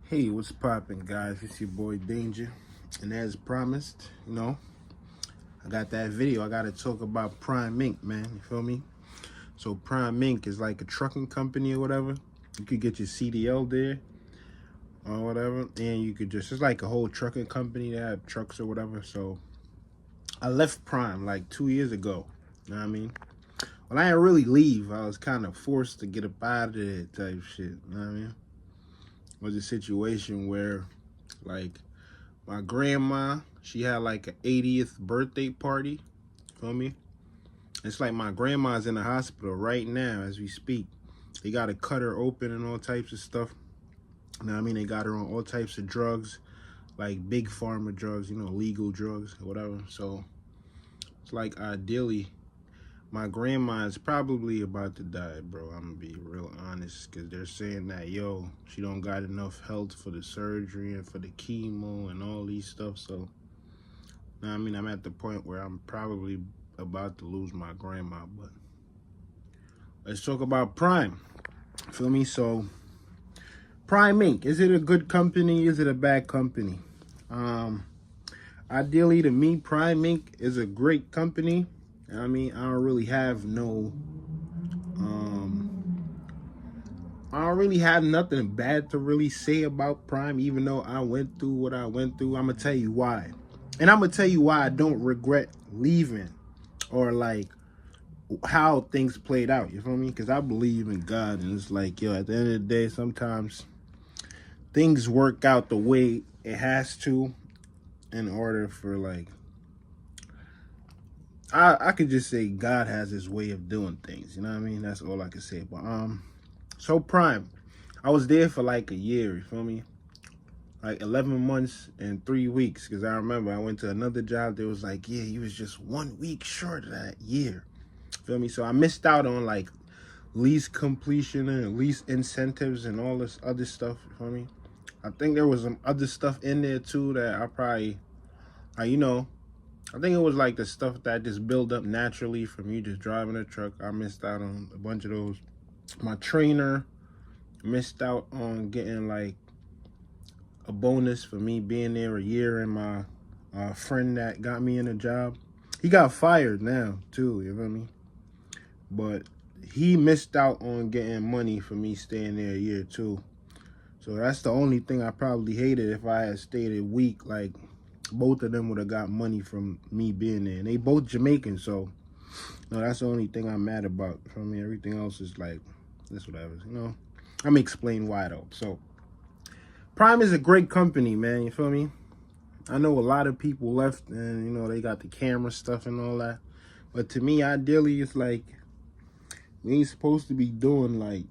Hey, what's poppin', guys? It's your boy Danger, and as promised, I got that video. I gotta talk about Prime Inc., man. You feel me? So Prime Inc. is like a trucking company or whatever. You could get your CDL there or whatever, and you could just—it's like a whole trucking company that have trucks or whatever. So I left Prime like 2 years ago. You know what I mean? Well, I didn't really leave. I was kind of forced to get up out of there type shit. You know what I mean? It was a situation where, like, my grandma, she had like an 80th birthday party. Feel me? It's like my grandma's in the hospital right now as we speak. They got to cut her open and all types of stuff. You know what I mean? They got her on all types of drugs, like big pharma drugs, legal drugs or whatever. So it's like ideally, my grandma is probably about to die, bro. I'm gonna be real honest, because they're saying that, yo, she don't got enough health for the surgery and for the chemo and all these stuff. So, I mean, I'm at the point where I'm probably about to lose my grandma. But let's talk about Prime. Feel me? So, Prime Inc., is it a good company? Is it a bad company? Ideally, to me, Prime Inc. is a great company. I mean, I don't really have nothing bad to really say about Prime, even though I went through what I went through. I'm gonna tell you why. And I'm gonna tell you why I don't regret leaving, or like how things played out. You feel me? Because I believe in God, and it's like, yo, at the end of the day, sometimes things work out the way it has to in order for, like, I could just say God has his way of doing things. You know what I mean? That's all I can say. But so Prime, I was there for like a year. You feel me? Like 11 months and 3 weeks. Because I remember I went to another job. They was like, yeah, you was just 1 week short of that year. Feel me? So I missed out on like lease completion and lease incentives and all this other stuff. You feel me? I think there was some other stuff in there too that I probably, I think it was like the stuff that just build up naturally from you just driving a truck. I missed out on a bunch of those. My trainer missed out on getting like a bonus for me being there a year, and my friend that got me in a job, he got fired now too, you feel me? But he missed out on getting money for me staying there a year too. So that's the only thing I probably hated. If I had stayed a week, like, both of them would have got money from me being there. And they both Jamaican, so no, that's the only thing I'm mad about. For me, everything else is like, this whatever. I'm gonna explain why though. So Prime is a great company, man. You feel me? I know a lot of people left, and they got the camera stuff and all that. But to me, ideally, it's like we ain't supposed to be doing like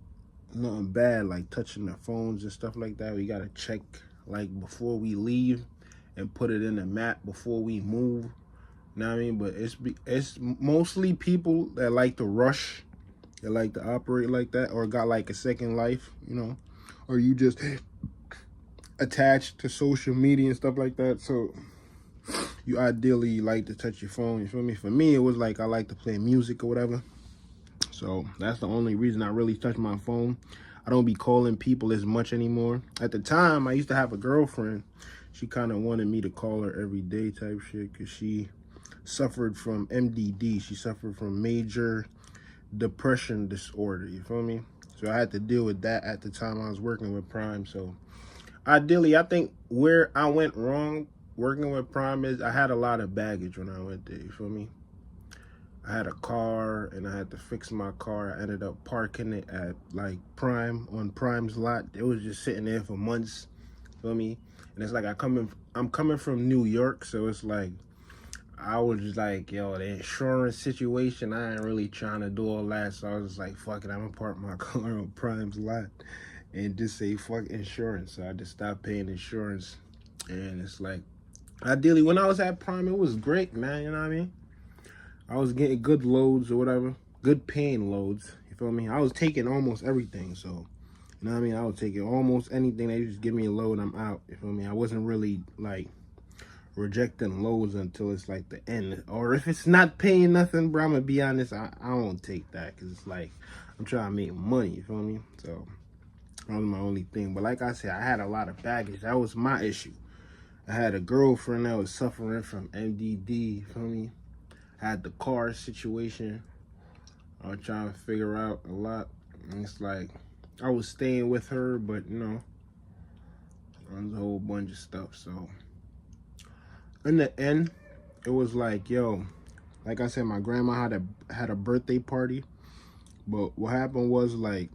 nothing bad, like touching their phones and stuff like that. We gotta check like before we leave and put it in the map before we move. You know what I mean? But it's mostly people that like to rush, that like to operate like that, or got like a second life, or you just attached to social media and stuff like that. So you ideally like to touch your phone. You feel me? For me, it was like I like to play music or whatever. So that's the only reason I really touch my phone. I don't be calling people as much anymore. At the time, I used to have a girlfriend. She kind of wanted me to call her every day type shit, because she suffered from MDD. She suffered from major depression disorder, you feel me? So I had to deal with that at the time I was working with Prime. So ideally, I think where I went wrong working with Prime is I had a lot of baggage when I went there, you feel me? I had a car and I had to fix my car. I ended up parking it at like Prime, on Prime's lot. It was just sitting there for months, feel me? And it's like I'm coming from New York, so it's like I was just like, yo, the insurance situation, I ain't really trying to do all that. So I was just like, fuck it, I'm gonna park my car on Prime's lot and just say fuck insurance. So I just stopped paying insurance. And it's like, ideally, when I was at Prime, it was great, man, you know what I mean? I was getting good loads or whatever, good paying loads, you feel me? I was taking almost everything, so, you know what I mean? I was taking almost anything. They just give me a load, I'm out, you feel me? I wasn't really, like, rejecting loads until it's, like, the end. Or if it's not paying nothing, bro, I'm gonna be honest, I don't take that, because it's like, I'm trying to make money, you feel me? So, That was my only thing. But like I said, I had a lot of baggage. That was my issue. I had a girlfriend that was suffering from MDD, you feel me? I had the car situation I was trying to figure out a lot. And it's like, I was staying with her, but you know, on a whole bunch of stuff. So, in the end, it was like, yo, like I said, my grandma had a birthday party. But what happened was like,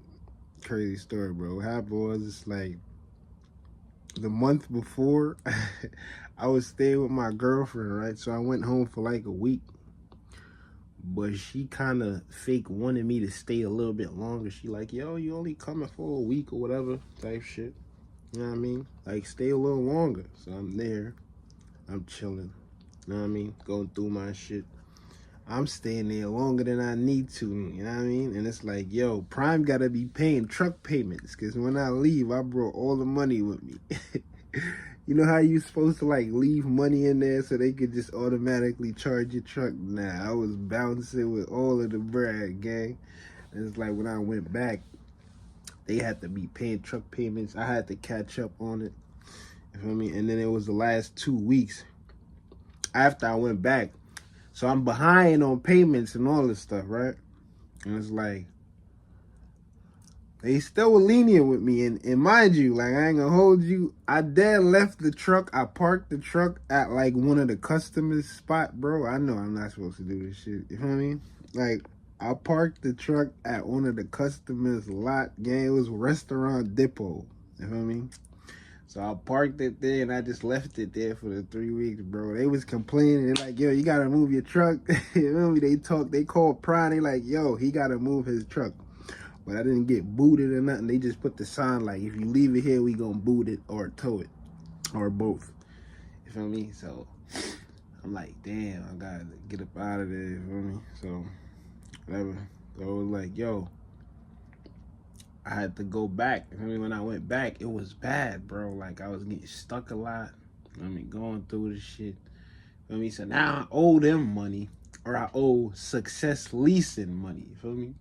crazy story, bro. What happened was it's like the month before, I was staying with my girlfriend, right? So I went home for like a week. But she kind of fake wanted me to stay a little bit longer. She like, yo, you only coming for a week or whatever type shit. You know what I mean? Like, stay a little longer. So I'm there. I'm chilling. You know what I mean? Going through my shit. I'm staying there longer than I need to. You know what I mean? And it's like, yo, Prime got to be paying truck payments. Because when I leave, I brought all the money with me. You know how you supposed to like leave money in there so they could just automatically charge your truck? Nah, I was bouncing with all of the bread, gang. And it's like when I went back, they had to be paying truck payments. I had to catch up on it. You feel me? And then it was the last 2 weeks after I went back. So I'm behind on payments and all this stuff, right? And it's like, they still were lenient with me. And mind you, like, I ain't gonna hold you. I then left the truck. I parked the truck at, like, one of the customers' spot, bro. I know I'm not supposed to do this shit. You know what I mean? Like, I parked the truck at one of the customers' lot. Gang, it was Restaurant Depot. You know what I mean? So I parked it there, and I just left it there for the 3 weeks, bro. They was complaining. They're like, yo, you gotta move your truck. You know me? They called Prime. They like, yo, he gotta move his truck. But I didn't get booted or nothing. They just put the sign like, if you leave it here, we gonna boot it or tow it. Or both. You feel me? So, I'm like, damn, I gotta get up out of there. You feel me? So, whatever. So, it was like, yo, I had to go back. You feel me? When I went back, it was bad, bro. Like, I was getting stuck a lot. I mean, going through this shit. You feel me? So, now I owe them money. Or I owe Success Leasing money. You feel me?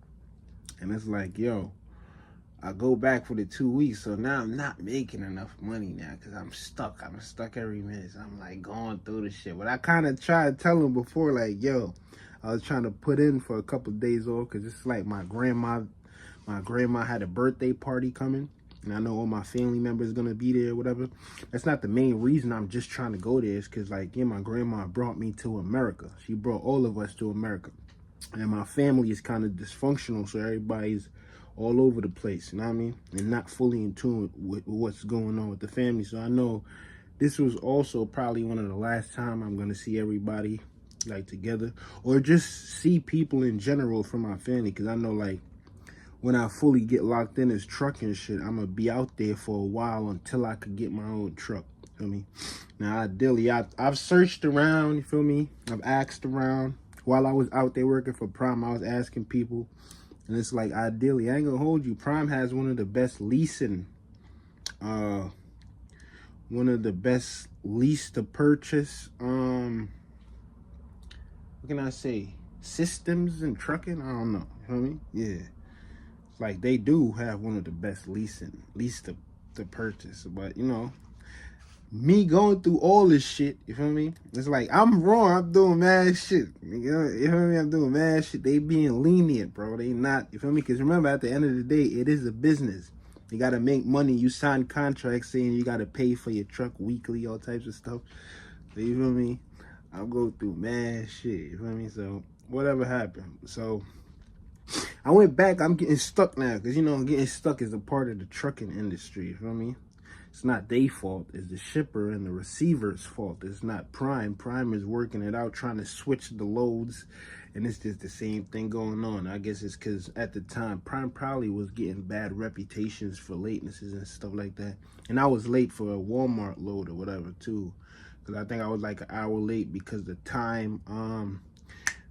And it's like, yo, I go back for the 2 weeks, so now I'm not making enough money now because I'm stuck. I'm stuck every minute. So I'm like going through the shit. But I kind of tried to tell him before, like, yo, I was trying to put in for a couple of days off because it's like my grandma had a birthday party coming. And I know all my family members going to be there or whatever. That's not the main reason I'm just trying to go there. Is because, like, yeah, my grandma brought me to America. She brought all of us to America. And my family is kind of dysfunctional, so everybody's all over the place, you know what I mean? And not fully in tune with what's going on with the family. So I know this was also probably one of the last time I'm going to see everybody, like, together. Or just see people in general from my family. Because I know, like, when I fully get locked in as trucking shit, I'm going to be out there for a while until I could get my own truck. You feel me? Now, ideally, I've searched around, you feel me? I've asked around. While I was out there working for Prime, I was asking people, and it's like, ideally, I ain't gonna hold you. Prime has one of the best leasing, one of the best lease to purchase, what can I say, systems in trucking. I don't know. You know what I mean? Yeah, it's like they do have one of the best lease to purchase, but you know. Me going through all this shit, you feel me? It's like, I'm wrong, I'm doing mad shit. You feel me? I'm doing mad shit. They being lenient, bro. They not, you feel me? Because remember, at the end of the day, it is a business. You got to make money. You sign contracts saying you got to pay for your truck weekly, all types of stuff. So, you feel me? I'll go through mad shit, you feel me? So, whatever happened. So, I went back. I'm getting stuck now. Because, you know, getting stuck is a part of the trucking industry, you feel me? It's not their fault. It's the shipper and the receiver's fault. It's not Prime. Prime is working it out, trying to switch the loads, and it's just the same thing going on. I guess it's because at the time, Prime probably was getting bad reputations for latenesses and stuff like that. And I was late for a Walmart load or whatever, too. Because I think I was like an hour late because the time,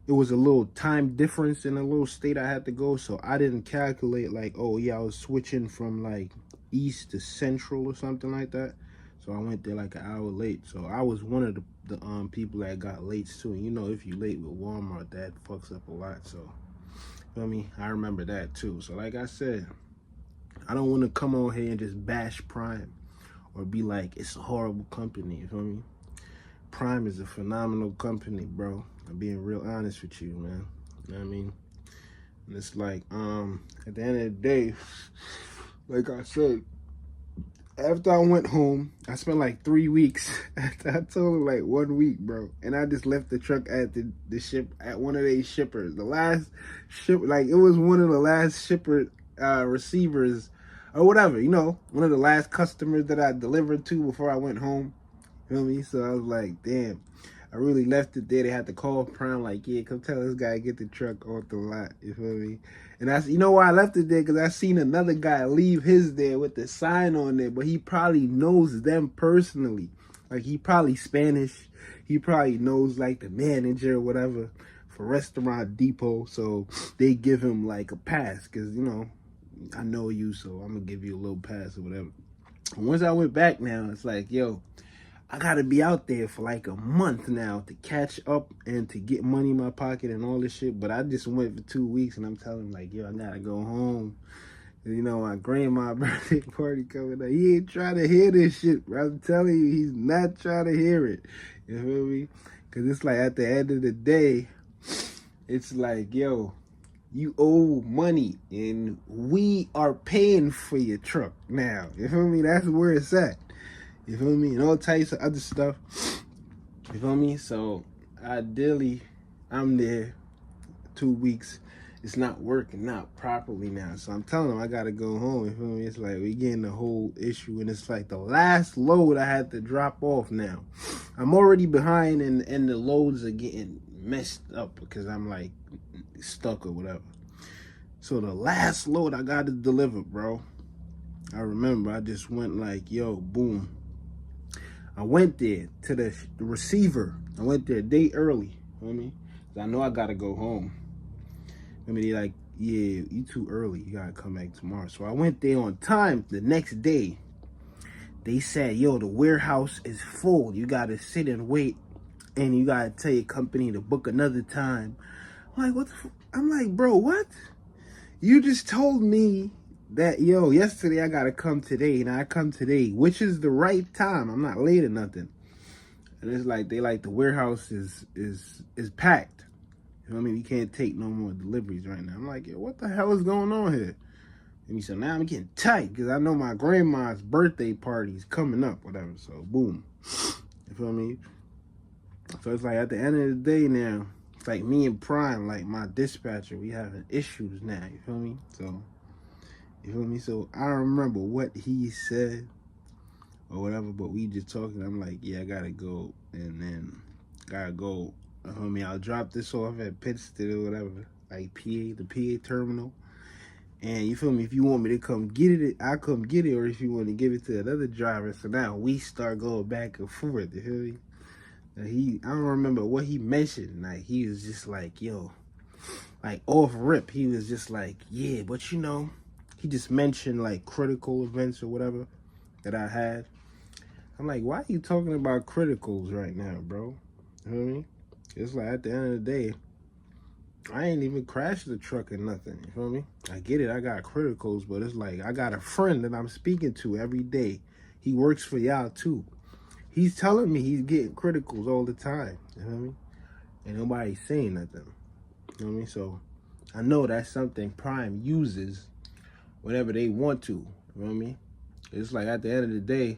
it was a little time difference in a little state I had to go. So I didn't calculate like, oh, yeah, I was switching from like east to central or something like that. So I went there like an hour late. So I was one of the people that got late too. And you know, if you late with Walmart, that fucks up a lot. So, feel me? I remember that too. So like I said, I don't want to come on here and just bash Prime or be like, it's a horrible company, you feel me? Prime is a phenomenal company, bro. I'm being real honest with you, man. You know what I mean? And it's like, at the end of the day, like I said, after I went home, I spent like 3 weeks. I told him like 1 week, bro. And I just left the truck at the ship, at one of these shippers. The last ship, like it was one of the last shipper receivers or whatever, you know, one of the last customers that I delivered to before I went home. You feel me? So I was like, damn, I really left it there. They had to call Prime, like, yeah, come tell this guy get the truck off the lot. You feel me? And you know why I left it there? Because I seen another guy leave his there with the sign on there, but he probably knows them personally. Like, he probably Spanish. He probably knows, like, the manager or whatever for Restaurant Depot. So they give him, like, a pass because, you know, I know you, so I'm going to give you a little pass or whatever. And once I went back now, it's like, yo, I gotta be out there for like a month now to catch up and to get money in my pocket and all this shit. But I just went for 2 weeks and I'm telling him like, yo, I gotta go home. You know, my grandma's birthday party coming up. He ain't trying to hear this shit, bro. I'm telling you, he's not trying to hear it. You feel me? Because it's like at the end of the day, it's like, yo, you owe money and we are paying for your truck now. You feel me? That's where it's at. You feel me? And all types of other stuff. You feel me? So, ideally, I'm there 2 weeks. It's not working out properly now. So, I'm telling them I got to go home. You feel me? It's like we getting the whole issue. And it's like the last load I had to drop off now. I'm already behind and the loads are getting messed up because I'm like stuck or whatever. So, the last load I got to deliver, bro. I remember I just went like, yo, boom. I went there to the receiver. I went there a day early. You know what I mean? I know I gotta go home. I mean, they like, yeah, you too early. You gotta come back tomorrow. So I went there on time the next day. They said, yo, the warehouse is full. You gotta sit and wait. And you gotta tell your company to book another time. I'm like, what the I'm like, bro, what? You just told me that, yo, yesterday I gotta come today, and I come today, which is the right time. I'm not late or nothing. And it's like they like the warehouse is packed. You know what I mean? You can't take no more deliveries right now. I'm like, yo, what the hell is going on here? And he said, now I'm getting tight because I know my grandma's birthday party is coming up, whatever. So boom. You feel me? So it's like at the end of the day now, it's like me and Prime, like my dispatcher, we having issues now. You feel me? So you feel me? So I don't remember what he said or whatever, but we just talking. I'm like, yeah, I gotta go, and then gotta go. You feel me? I'll drop this off at Pittston or whatever, like the PA terminal. And you feel me? If you want me to come get it, I'll come get it. Or if you want to give it to another driver, so now we start going back and forth. You feel me? I don't remember what he mentioned. Like he was just like, yo, like off rip, he was just like, yeah, but you know. He just mentioned like critical events or whatever that I had. I'm like, why are you talking about criticals right now, bro? You know what I mean? It's like at the end of the day, I ain't even crashed the truck or nothing. You feel me? I get it, I got criticals, but it's like I got a friend that I'm speaking to every day. He works for y'all too. He's telling me he's getting criticals all the time. You know what I mean? And nobody's saying nothing. You know what I mean? So I know that's something Prime uses whenever they want to. You know what I mean? It's like at the end of the day,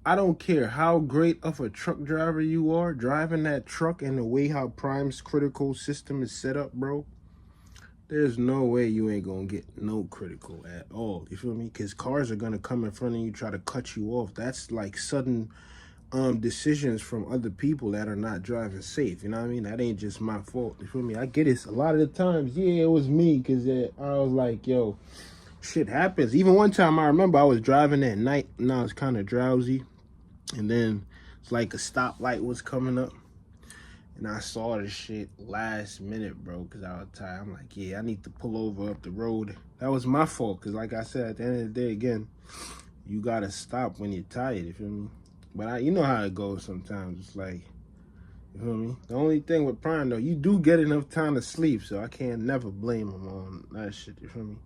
I don't care how great of a truck driver you are, driving that truck and the way how Prime's critical system is set up, bro, there's no way you ain't gonna get no critical at all. You feel me? Because cars are gonna come in front of you, try to cut you off. That's like sudden decisions from other people that are not driving safe. You know what I mean? That ain't just my fault. You feel me? I get it. A lot of the times, yeah, it was me, because I was like, yo, shit happens. Even one time I remember I was driving at night and I was kind of drowsy, and then it's like a stoplight was coming up and I saw this shit last minute, bro, because I was tired. I'm like, yeah, I need to pull over up the road. That was my fault, because like I said, at the end of the day, again, you gotta stop when you're tired. You feel me? But you know how it goes sometimes. It's like, you feel me? The only thing with Prime though, you do get enough time to sleep, so I can't never blame him on that shit. You feel me?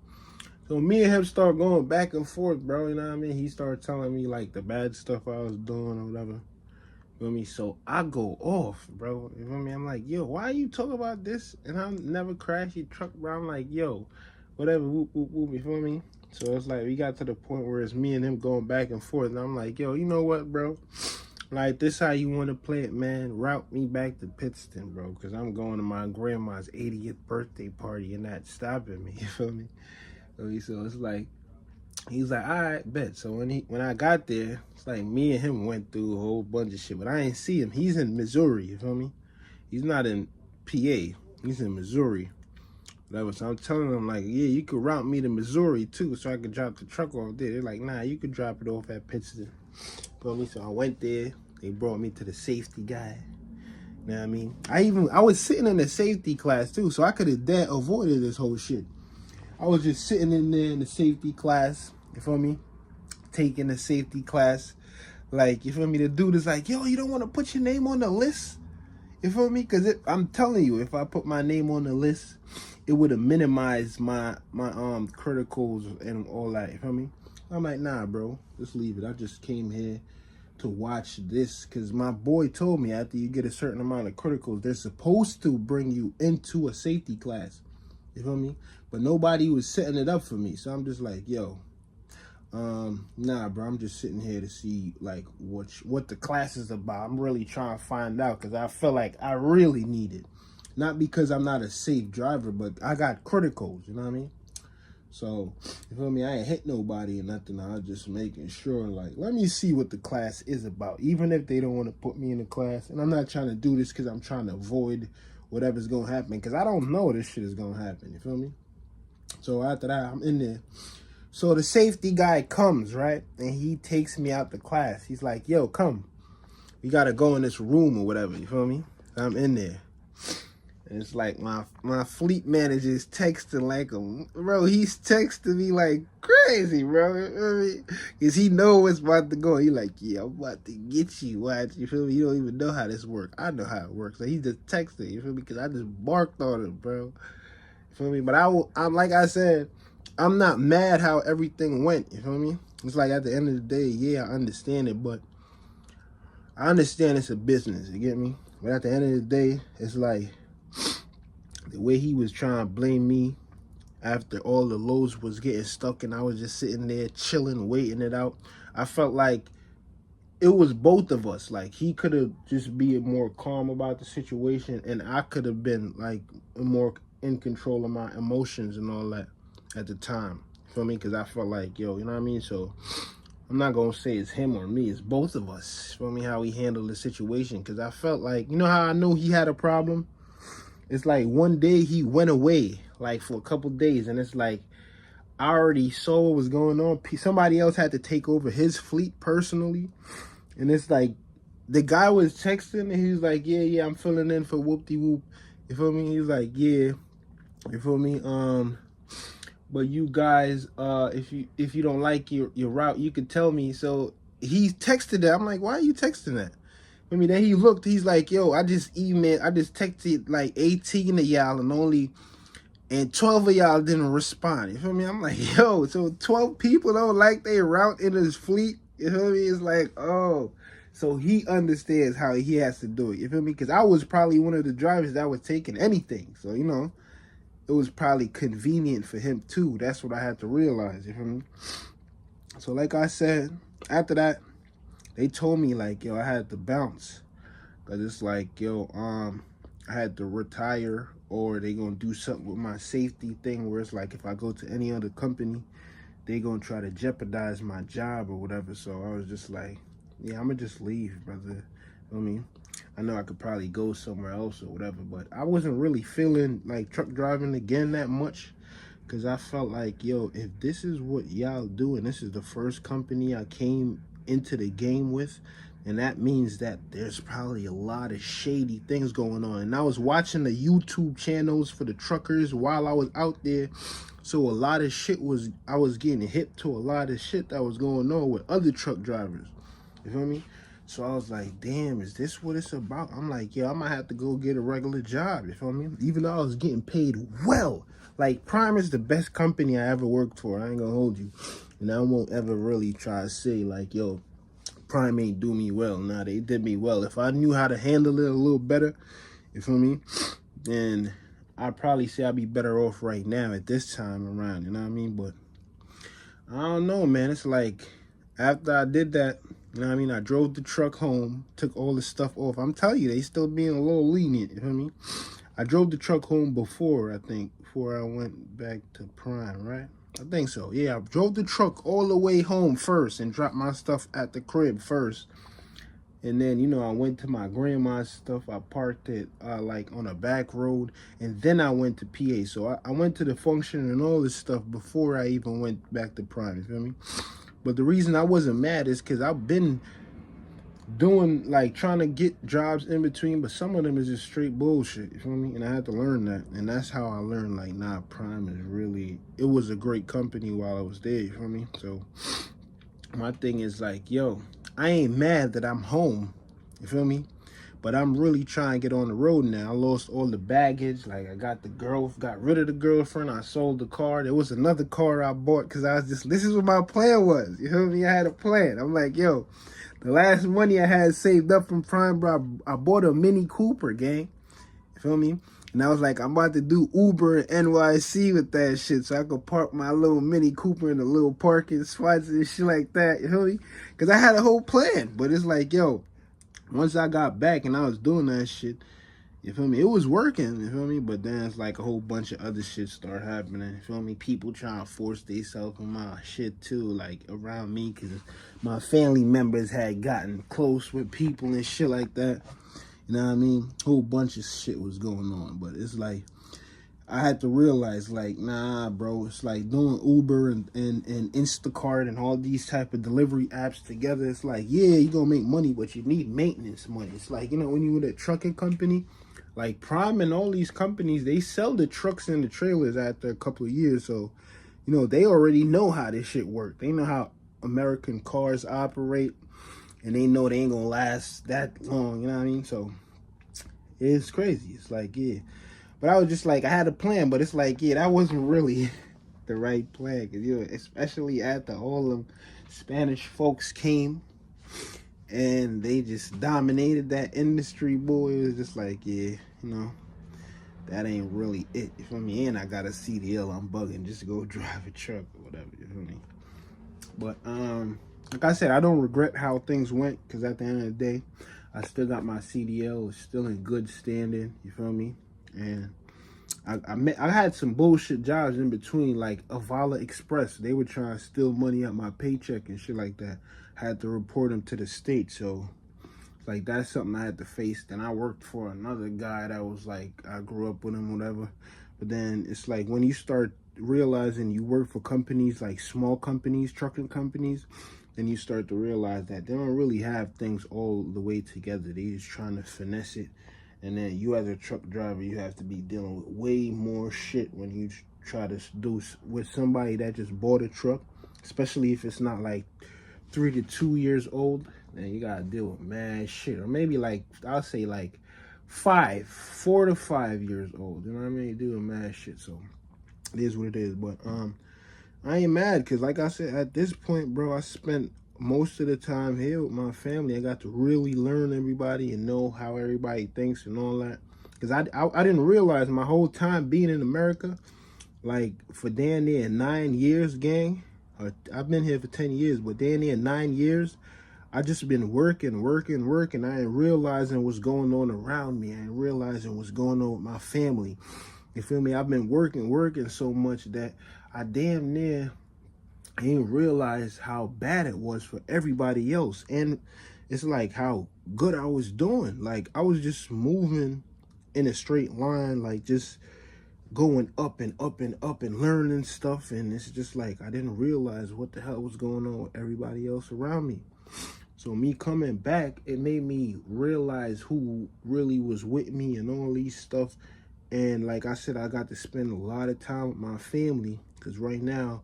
So me and him start going back and forth, bro. You know what I mean? He started telling me like the bad stuff I was doing or whatever. You feel me? So I go off, bro. You feel me? I'm like, yo, why you talk about this? And I never crashed your truck, bro. I'm like, yo, whatever, whoop, whoop, whoop. You feel me? So it's like we got to the point where it's me and him going back and forth. And I'm like, yo, you know what, bro? Like, this how you want to play it, man? Route me back to Pittston, bro. Because I'm going to my grandma's 80th birthday party and not stopping me. You feel me? So it's like, he's like, all right, bet. So when I got there, it's like me and him went through a whole bunch of shit, but I ain't see him. He's in Missouri, you feel me? He's not in PA. He's in Missouri. Whatever. So I'm telling them like, yeah, you could route me to Missouri too, so I could drop the truck off there. They're like, nah, you could drop it off at Pittston. Feel me? So I went there. They brought me to the safety guy. You know what I mean? I was sitting in the safety class too, so I could have avoided this whole shit. I was just sitting in there in the safety class, you feel me? Taking the safety class. Like, you feel me? The dude is like, yo, you don't want to put your name on the list? You feel me? Because I'm telling you, if I put my name on the list, it would have minimized my criticals and all that. You feel me? I'm like, nah, bro, just leave it. I just came here to watch this because my boy told me after you get a certain amount of criticals, they're supposed to bring you into a safety class. You feel me? But nobody was setting it up for me. So I'm just like, yo, nah, bro, I'm just sitting here to see like what the class is about. I'm really trying to find out because I feel like I really need it. Not because I'm not a safe driver, but I got criticals, you know what I mean? So, you feel me? I ain't hit nobody or nothing. I was just making sure, like, let me see what the class is about. Even if they don't want to put me in the class. And I'm not trying to do this because I'm trying to avoid whatever's going to happen. Because I don't know this shit is going to happen. You feel me? So, after that, I'm in there. So, the safety guy comes, right? And he takes me out the class. He's like, yo, come. We got to go in this room or whatever. You feel me? I'm in there. And it's like my fleet manager is texting like bro, he's texting me like crazy, bro. You feel me? Because he know what's about to go. He like, yeah, I'm about to get you. Watch. You feel me? You don't even know how this works. I know how it works. So he just texting, you feel me? Because I just barked on him, bro. You feel me? But I'm like I said, I'm not mad how everything went. You feel me? It's like at the end of the day, yeah, I understand it, but I understand it's a business. You get me? But at the end of the day, it's like, the way he was trying to blame me after all the loads was getting stuck and I was just sitting there chilling, waiting it out. I felt like it was both of us. Like, he could have just been more calm about the situation and I could have been like more in control of my emotions and all that at the time. You feel me? Because I felt like, yo, you know what I mean? So I'm not going to say it's him or me. It's both of us. You feel me? How he handled the situation. Because I felt like, you know how I knew he had a problem? It's like one day he went away, like for a couple days, and it's like I already saw what was going on. Somebody else had to take over his fleet personally, and it's like the guy was texting, and he was like, yeah, I'm filling in for whoop-de-whoop. You feel me? He's like, yeah, you feel me? But you guys, if you don't like your route, you could tell me. So he texted that. I'm like, why are you texting that? I mean, then he looked, he's like, yo, I just texted like 18 of y'all and 12 of y'all didn't respond. You feel me? I'm like, yo, so 12 people don't like their route in his fleet. You feel me? It's like, oh, so he understands how he has to do it. You feel me? Because I was probably one of the drivers that was taking anything. So, you know, it was probably convenient for him too. That's what I had to realize. You feel me? So like I said, after that, they told me like, yo, I had to bounce. Cause it's like, yo, I had to retire or they gonna do something with my safety thing where it's like if I go to any other company, they gonna try to jeopardize my job or whatever. So I was just like, yeah, I'm gonna just leave, brother. You know what I mean? I know I could probably go somewhere else or whatever, but I wasn't really feeling like truck driving again that much. Cause I felt like, yo, if this is what y'all do and this is the first company I came into the game with, and that means that there's probably a lot of shady things going on. And I was watching the YouTube channels for the truckers while I was out there, so a lot of shit I was getting hip to a lot of shit that was going on with other truck drivers. You feel me? So I was like, damn, is this what it's about? I'm like, yeah, I might have to go get a regular job, you feel me? Even though I was getting paid well. Like, Prime is the best company I ever worked for. I ain't gonna hold you. And I won't ever really try to say, like, yo, Prime ain't do me well. Nah, they did me well. If I knew how to handle it a little better, you feel me? Then I'd probably say I'd be better off right now at this time around, you know what I mean? But I don't know, man. It's like, after I did that, you know what I mean? I drove the truck home, took all the stuff off. I'm telling you, they still being a little lenient, you feel me? I drove the truck home before, I think, before I went back to Prime, right? I think so. Yeah, I drove the truck all the way home first and dropped my stuff at the crib first. And then, you know, I went to my grandma's stuff. I parked it like on a back road. And then I went to PA. So I went to the function and all this stuff before I even went back to Prime, you feel me? But the reason I wasn't mad is because I've been doing, like, trying to get jobs in between, but some of them is just straight bullshit, you feel me? And I had to learn that. And that's how I learned, like, nah, Prime is really, it was a great company while I was there, you feel me? So my thing is like, yo, I ain't mad that I'm home, you feel me? But I'm really trying to get on the road now. I lost all the baggage. Like, I got rid of the girlfriend. I sold the car. There was another car I bought because I was just, this is what my plan was. You feel me? I had a plan. I'm like, yo, the last money I had saved up from Prime, bro, I bought a Mini Cooper, gang. You feel me? And I was like, I'm about to do Uber and NYC with that shit so I could park my little Mini Cooper in the little parking spots and shit like that. You feel me? Because I had a whole plan. But it's like, yo, once I got back and I was doing that shit, you feel me? It was working, you feel me? But then it's like a whole bunch of other shit start happening, you feel me? People trying to force themselves on my shit too, like around me, because my family members had gotten close with people and shit like that. You know what I mean? Whole bunch of shit was going on. But it's like, I had to realize, like, nah, bro, it's like doing Uber and Instacart and all these type of delivery apps together. It's like, yeah, you're going to make money, but you need maintenance money. It's like, you know, when you with a trucking company, like Prime and all these companies, they sell the trucks and the trailers after a couple of years. So, you know, they already know how this shit works. They know how American cars operate, and they know they ain't going to last that long, you know what I mean? So, it's crazy. It's like, yeah. But I was just like, I had a plan, but it's like, yeah, that wasn't really the right plan. Cause, you know, especially after all them Spanish folks came and they just dominated that industry, boy. It was just like, yeah, you know, that ain't really it. You feel me? And I got a CDL. I'm bugging just to go drive a truck or whatever. You feel me? But like I said, I don't regret how things went, because at the end of the day, I still got my CDL. It's still in good standing. You feel me? And I had some bullshit jobs in between, like Avala Express. They were trying to steal money out my paycheck and shit like that. I had to report them to the state. So, like, that's something I had to face. Then I worked for another guy that was like, I grew up with him, whatever. But then it's like, when you start realizing you work for companies, like small companies, trucking companies, then you start to realize that they don't really have things all the way together. They just trying to finesse it. And then you as a truck driver, you have to be dealing with way more shit when you try to do with somebody that just bought a truck, especially if it's not like 3 to 2 years old. Then you gotta deal with mad shit. Or maybe like, I'll say like 4 to 5 years old. You know what I mean? Doing mad shit. So it is what it is. But I ain't mad, because like I said, at this point, bro, I spent most of the time here with my family. I got to really learn everybody and know how everybody thinks and all that. Because I didn't realize my whole time being in America, like for damn near 9 years, gang. I've been here for 10 years, but damn near 9 years, I just been working. I ain't realizing what's going on around me. I ain't realizing what's going on with my family. You feel me? I've been working so much that I damn near didn't realize how bad it was for everybody else. And it's like how good I was doing. Like, I was just moving in a straight line, like just going up and up and up and learning stuff. And it's just like, I didn't realize what the hell was going on with everybody else around me. So me coming back, it made me realize who really was with me and all these stuff. And like I said, I got to spend a lot of time with my family, because right now,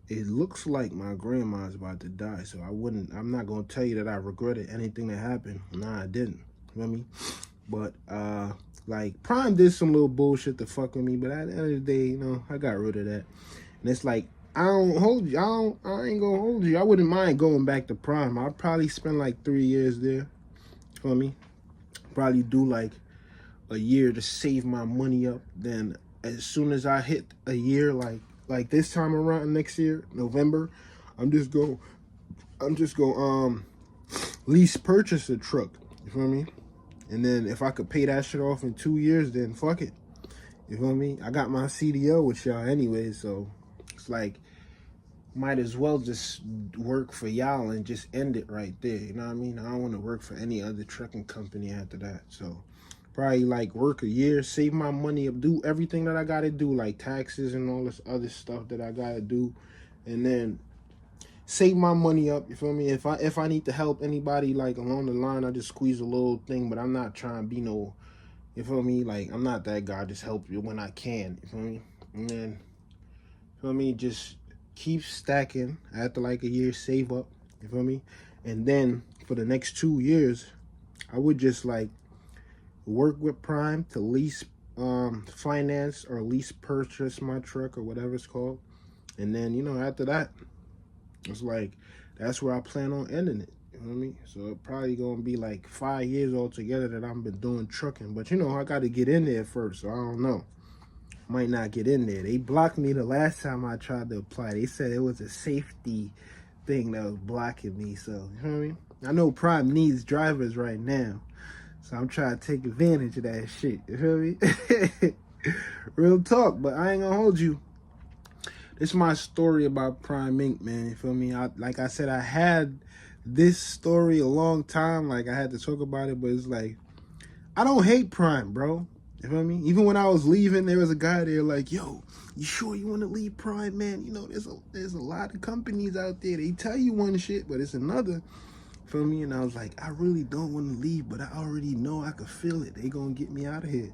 it looks like my grandma's about to die. So I'm not gonna tell you that I regretted anything that happened. Nah, I didn't. You know what I mean? But like Prime did some little bullshit to fuck with me, but at the end of the day, you know, I got rid of that. And it's like, I don't hold you. I ain't gonna hold you. I wouldn't mind going back to Prime. I'll probably spend like 3 years there. You feel me? Probably do like a year to save my money up. Then as soon as I hit a year, like this time around next year, November, I'm just gonna lease purchase a truck. You feel me? And then if I could pay that shit off in 2 years, then fuck it. You feel me? I got my CDL with y'all anyway, so it's like, might as well just work for y'all and just end it right there. You know what I mean? I don't want to work for any other trucking company after that. So probably like work a year, save my money up, do everything that I got to do, like taxes and all this other stuff that I got to do. And then save my money up, you feel me? If I need to help anybody like along the line, I just squeeze a little thing, but I'm not trying to be no, you feel me? Like, I'm not that guy. Just help you when I can, you feel me? And then, you feel me? Just keep stacking after like a year, save up, you feel me? And then for the next 2 years, I would just like work with Prime to lease, finance or lease purchase my truck or whatever it's called. And then, you know, after that, it's like, that's where I plan on ending it. You know what I mean? So it probably gonna be like 5 years altogether that I've been doing trucking. But you know, I gotta get in there first, so I don't know. Might not get in there. They blocked me the last time I tried to apply. They said it was a safety thing that was blocking me. So, you know what I mean? I know Prime needs drivers right now. So I'm trying to take advantage of that shit. You feel me? Real talk, but I ain't gonna hold you. This is my story about Prime Inc., man. You feel me? Like I said, I had this story a long time. Like, I had to talk about it, but it's like, I don't hate Prime, bro. You feel me? Even when I was leaving, there was a guy there like, yo, you sure you want to leave Prime, man? You know, there's a lot of companies out there. They tell you one shit, but it's another. Feel me? And I was like, I really don't want to leave, but I already know I could feel it. They gonna get me out of here. You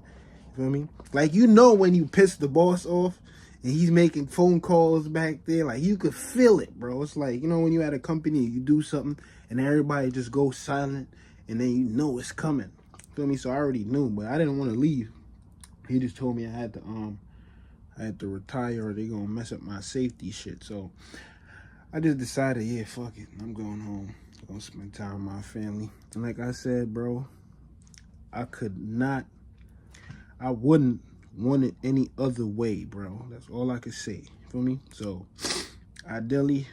feel me? Like, you know when you piss the boss off, and he's making phone calls back there, like, you could feel it, bro. It's like, you know, when you at a company, you do something, and everybody just goes silent, and then you know it's coming. Feel me? So I already knew, but I didn't want to leave. He just told me I had to retire, or they gonna mess up my safety shit. So I just decided, yeah, fuck it, I'm going home. I'm gonna spend time with my family. And like I said, bro, I wouldn't want it any other way, bro. That's all I could say. You feel me? So ideally,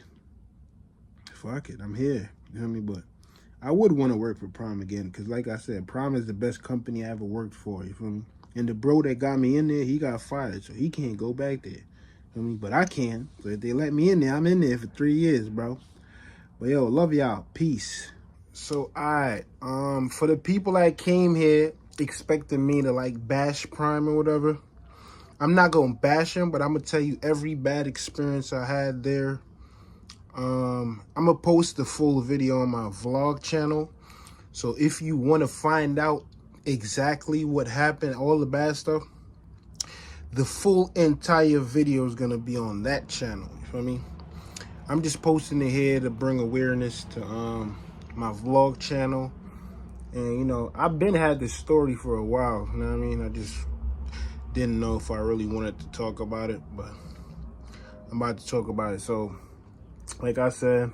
fuck it, I'm here. You feel me? But I would want to work for Prime again, because like I said, Prime is the best company I ever worked for. You feel me? And the bro that got me in there, he got fired, so he can't go back there. You feel me? But I can. So if they let me in there, I'm in there for 3 years, bro. But yo, love y'all. Peace. So for the people that came here expecting me to like bash Prime or whatever, I'm not gonna bash him, but I'm gonna tell you every bad experience I had there. I'm gonna post the full video on my vlog channel. So if you want to find out exactly what happened, all the bad stuff, the full entire video is gonna be on that channel. You feel me? I'm just posting it here to bring awareness to my vlog channel. And you know, I've been had this story for a while, you know what I mean? I just didn't know if I really wanted to talk about it, but I'm about to talk about it. So like I said,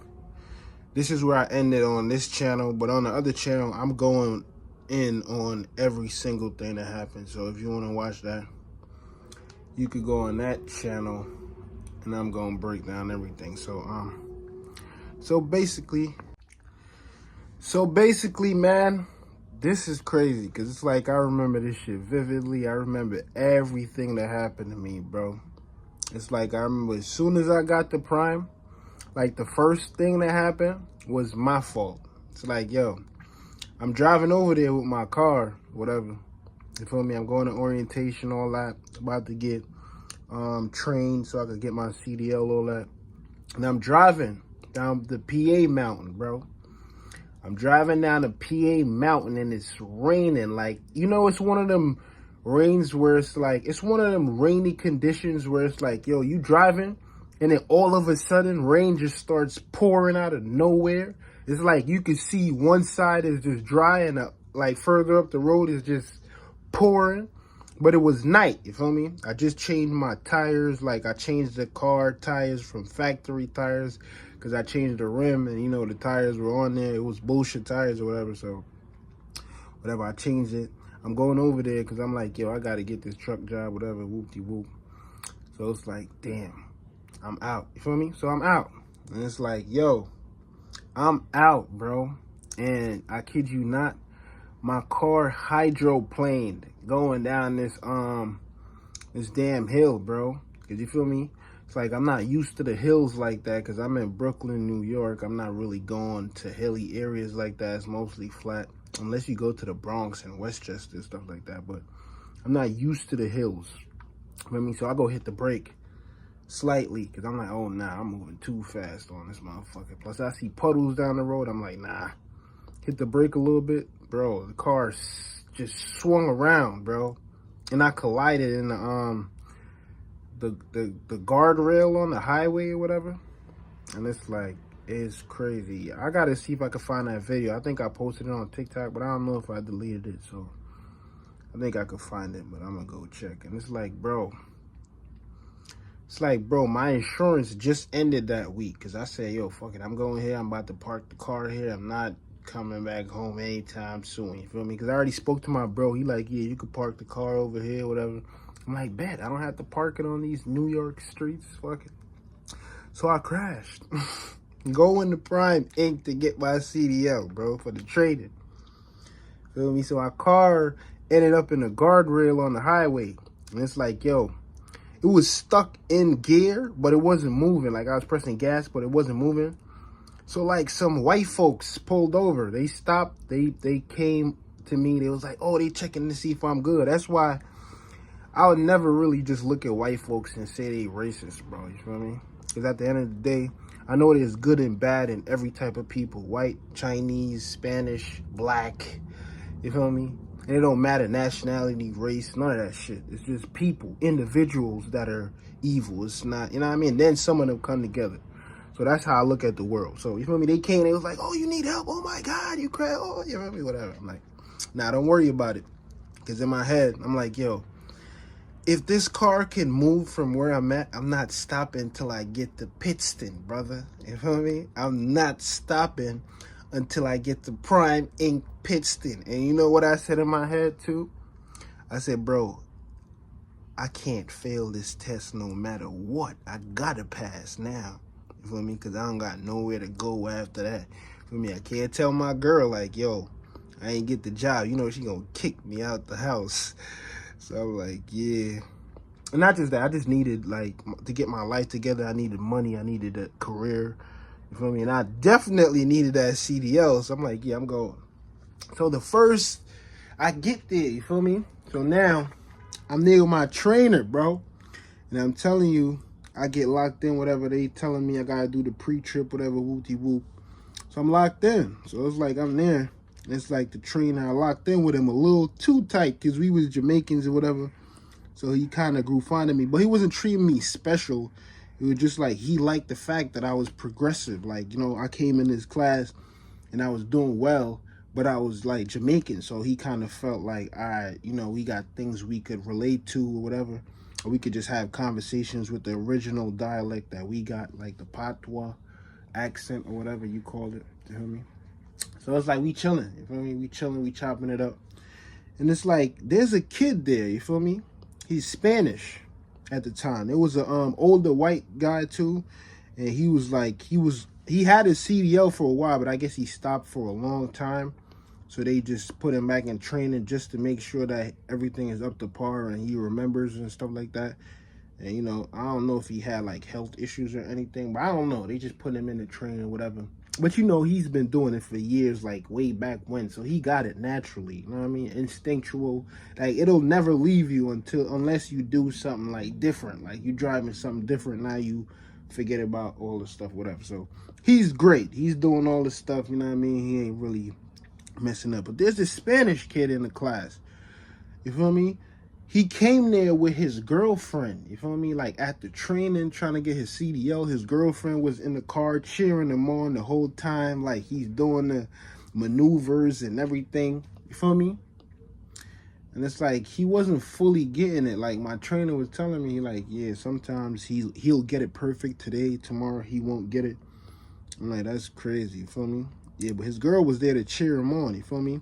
this is where I ended on this channel, but on the other channel, I'm going in on every single thing that happened. So if you want to watch that, you could go on that channel, and I'm gonna break down everything. So basically, man, this is crazy, because it's like I remember this shit vividly. I remember everything that happened to me, bro. It's like I remember as soon as I got to Prime, like the first thing that happened was my fault. It's like, yo, I'm driving over there with my car, whatever. You feel me? I'm going to orientation, all that. About to get trained so I could get my CDL, all that. And I'm driving down the PA mountain, bro. I'm driving down the PA mountain, and it's raining. Like, you know, it's one of them rains where it's like, it's one of them rainy conditions where it's like, yo, you driving And then all of a sudden, rain just starts pouring out of nowhere. It's like you can see one side is just dry and like further up the road is just pouring. But it was night, you feel me? I just changed my tires. Like, I changed the car tires from factory tires because I changed the rim and, you know, the tires were on there. It was bullshit tires or whatever. So, whatever, I changed it. I'm going over there because I'm like, yo, I got to get this truck job, whatever, whoop-de-whoop. So, it's like, damn, I'm out. You feel me? So, I'm out. And it's like, yo, I'm out, bro. And I kid you not, my car hydroplaned going down this damn hill, bro. Cause you feel me? It's like I'm not used to the hills like that because I'm in Brooklyn, New York. I'm not really going to hilly areas like that. It's mostly flat. Unless you go to the Bronx and Westchester, stuff like that. But I'm not used to the hills. You feel me? So I go hit the brake slightly because I'm like, oh, nah, I'm moving too fast on this motherfucker. Plus, I see puddles down the road. I'm like, nah. Hit the brake a little bit. Bro, the car just swung around, bro. And I collided in the guardrail on the highway or whatever. And it's like, it's crazy. I gotta see if I can find that video. I think I posted it on TikTok, but I don't know if I deleted it. So I think I could find it, but I'm gonna go check. And it's like, bro, my insurance just ended that week. Cause I said, yo, fuck it. I'm going here. I'm about to park the car here. I'm not coming back home anytime soon, you feel me? Because I already spoke to my bro. He like, yeah, you could park the car over here, whatever. I'm like, bet, I don't have to park it on these New York streets, fuck it. So I crashed. Going to Prime Inc. to get my CDL, bro, for the trading. Feel me? So my car ended up in a guardrail on the highway. And it's like, yo, it was stuck in gear, but it wasn't moving. Like, I was pressing gas, but it wasn't moving. So, like, some white folks pulled over. They stopped. They came to me. They was like, oh, they checking to see if I'm good. That's why I would never really just look at white folks and say they racist, bro. You feel me? Because at the end of the day, I know there's good and bad in every type of people. White, Chinese, Spanish, black. You feel me? And it don't matter nationality, race, none of that shit. It's just people, individuals that are evil. It's not, you know what I mean? Then some of them come together. So that's how I look at the world. So, you feel me? They came, they was like, oh, you need help? Oh, my God, you cry. Oh, you feel me? Whatever. I'm like, nah, don't worry about it. Because in my head, I'm like, yo, if this car can move from where I'm at, I'm not stopping till I get to Pittston, brother. You feel me? I'm not stopping until I get to Prime Inc. Pittston. And you know what I said in my head, too? I said, bro, I can't fail this test no matter what. I gotta pass now. You feel me? Because I don't got nowhere to go after that. You feel me? I can't tell my girl, like, yo, I ain't get the job. You know, she gonna kick me out the house. So I'm like, yeah. And not just that. I just needed, like, to get my life together. I needed money. I needed a career. You feel me? And I definitely needed that CDL. So I'm like, yeah, I'm going. So the first, I get there. You feel me? So now, I'm there with my trainer, bro. And I'm telling you, I get locked in, whatever they telling me I gotta do the pre-trip, whatever, whoop-de-whoop. So I'm locked in. So it's like I'm there. And it's like the trainer, I locked in with him a little too tight because we was Jamaicans or whatever. So he kind of grew fond of me. But he wasn't treating me special. It was just like he liked the fact that I was progressive. Like, you know, I came in his class and I was doing well, but I was like Jamaican. So he kind of felt like, you know, we got things we could relate to or whatever. Or we could just have conversations with the original dialect that we got, like the patois accent or whatever you call it. You feel me? So it's like we chilling. You feel me? We chilling, we chopping it up. And it's like, there's a kid there, you feel me? He's Spanish at the time. There was a older white guy too. And he was like, he had his CDL for a while, but I guess he stopped for a long time. So they just put him back in training just to make sure that everything is up to par and he remembers and stuff like that. And, you know, I don't know if he had, like, health issues or anything, but I don't know. They just put him in the training or whatever. But, you know, he's been doing it for years, like, way back when. So he got it naturally, you know what I mean? Instinctual. Like, it'll never leave you unless you do something, like, different. Like, you driving something different, now you forget about all the stuff, whatever. So he's great. He's doing all this stuff, you know what I mean? He ain't really messing up. But there's this Spanish kid in the class. You feel me? he came there with his girlfriend, you feel me? Like at the training, trying to get his CDL, his girlfriend was in the car cheering him on the whole time, like he's doing the maneuvers and everything, you feel me? And it's like he wasn't fully getting it. Like my trainer was telling me, like, yeah, sometimes he'll get it perfect today, tomorrow he won't get it. I'm like, that's crazy, you feel me? Yeah, but his girl was there to cheer him on, you feel me?